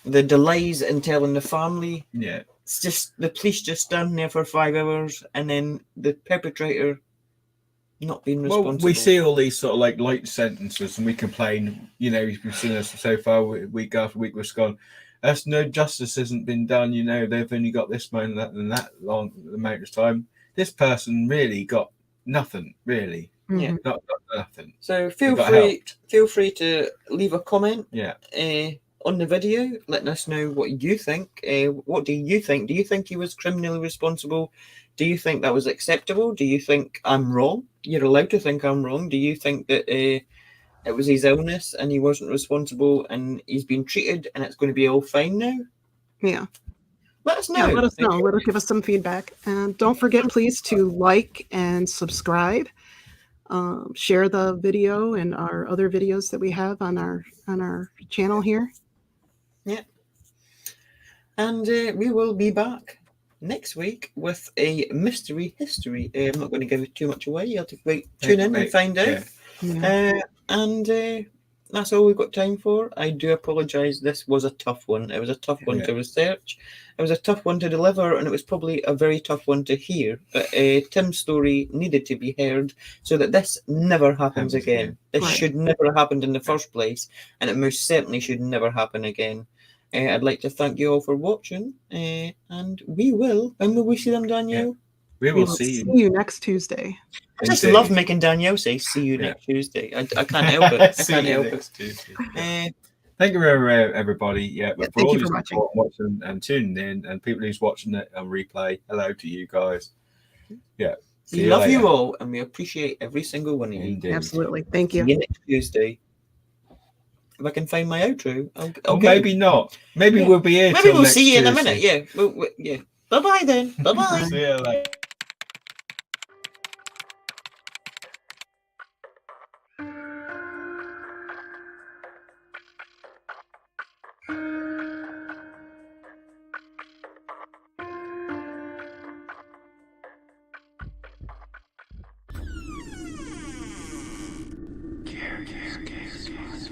the delays in telling the family. yeah. It's just the police just standing there for 5 hours, and then the perpetrator not being responsible. Well, we see all these sort of like light sentences, and we complain. You know, we've seen this so far, week after week. We've gone. That's no justice hasn't been done. You know, they've only got this amount and that long amount of time. This person really got nothing, really. Yeah. Not nothing. So They feel got free to leave a comment. Yeah. On the video, letting us know what you think. What do you think? Do you think he was criminally responsible? Do you think that was acceptable? Do you think I'm wrong? You're allowed to think I'm wrong. Do you think that it was his illness and he wasn't responsible and he's been treated and it's going to be all fine now? Yeah. Let us know. Yeah, let us know. Let us give us some feedback. And don't forget, please, to like and subscribe. Share the video and our other videos that we have on our channel here. Yeah. And we will be back next week with a mystery history. I'm not going to give it too much away. You have to tune in and find out. Yeah. And that's all we've got time for. I do apologise. This was a tough one. It was a tough one to research. It was a tough one to deliver, and it was probably a very tough one to hear. But Tim's story needed to be heard so that this never happens again. This should never have happened in the first place, and it most certainly should never happen again. I'd like to thank you all for watching, and we will. When will we see them, Danielle? We will see you next Tuesday. I just love making Danielle say "see you next Tuesday." I can't help it. I can't help it. Thank you, everybody. Yeah, but for thank all you who's for watching and tuning in, and people who's watching it on replay, hello to you guys. Yeah, we love you all, and we appreciate every single one of you. Indeed. Absolutely. Thank you. See you next Tuesday. If I can find my outro, Well, maybe not. Maybe we'll be here. Maybe till we'll next see you in a Tuesday. minute. Yeah. Yeah. Bye bye then. Bye bye. See you later. Curious Casefiles.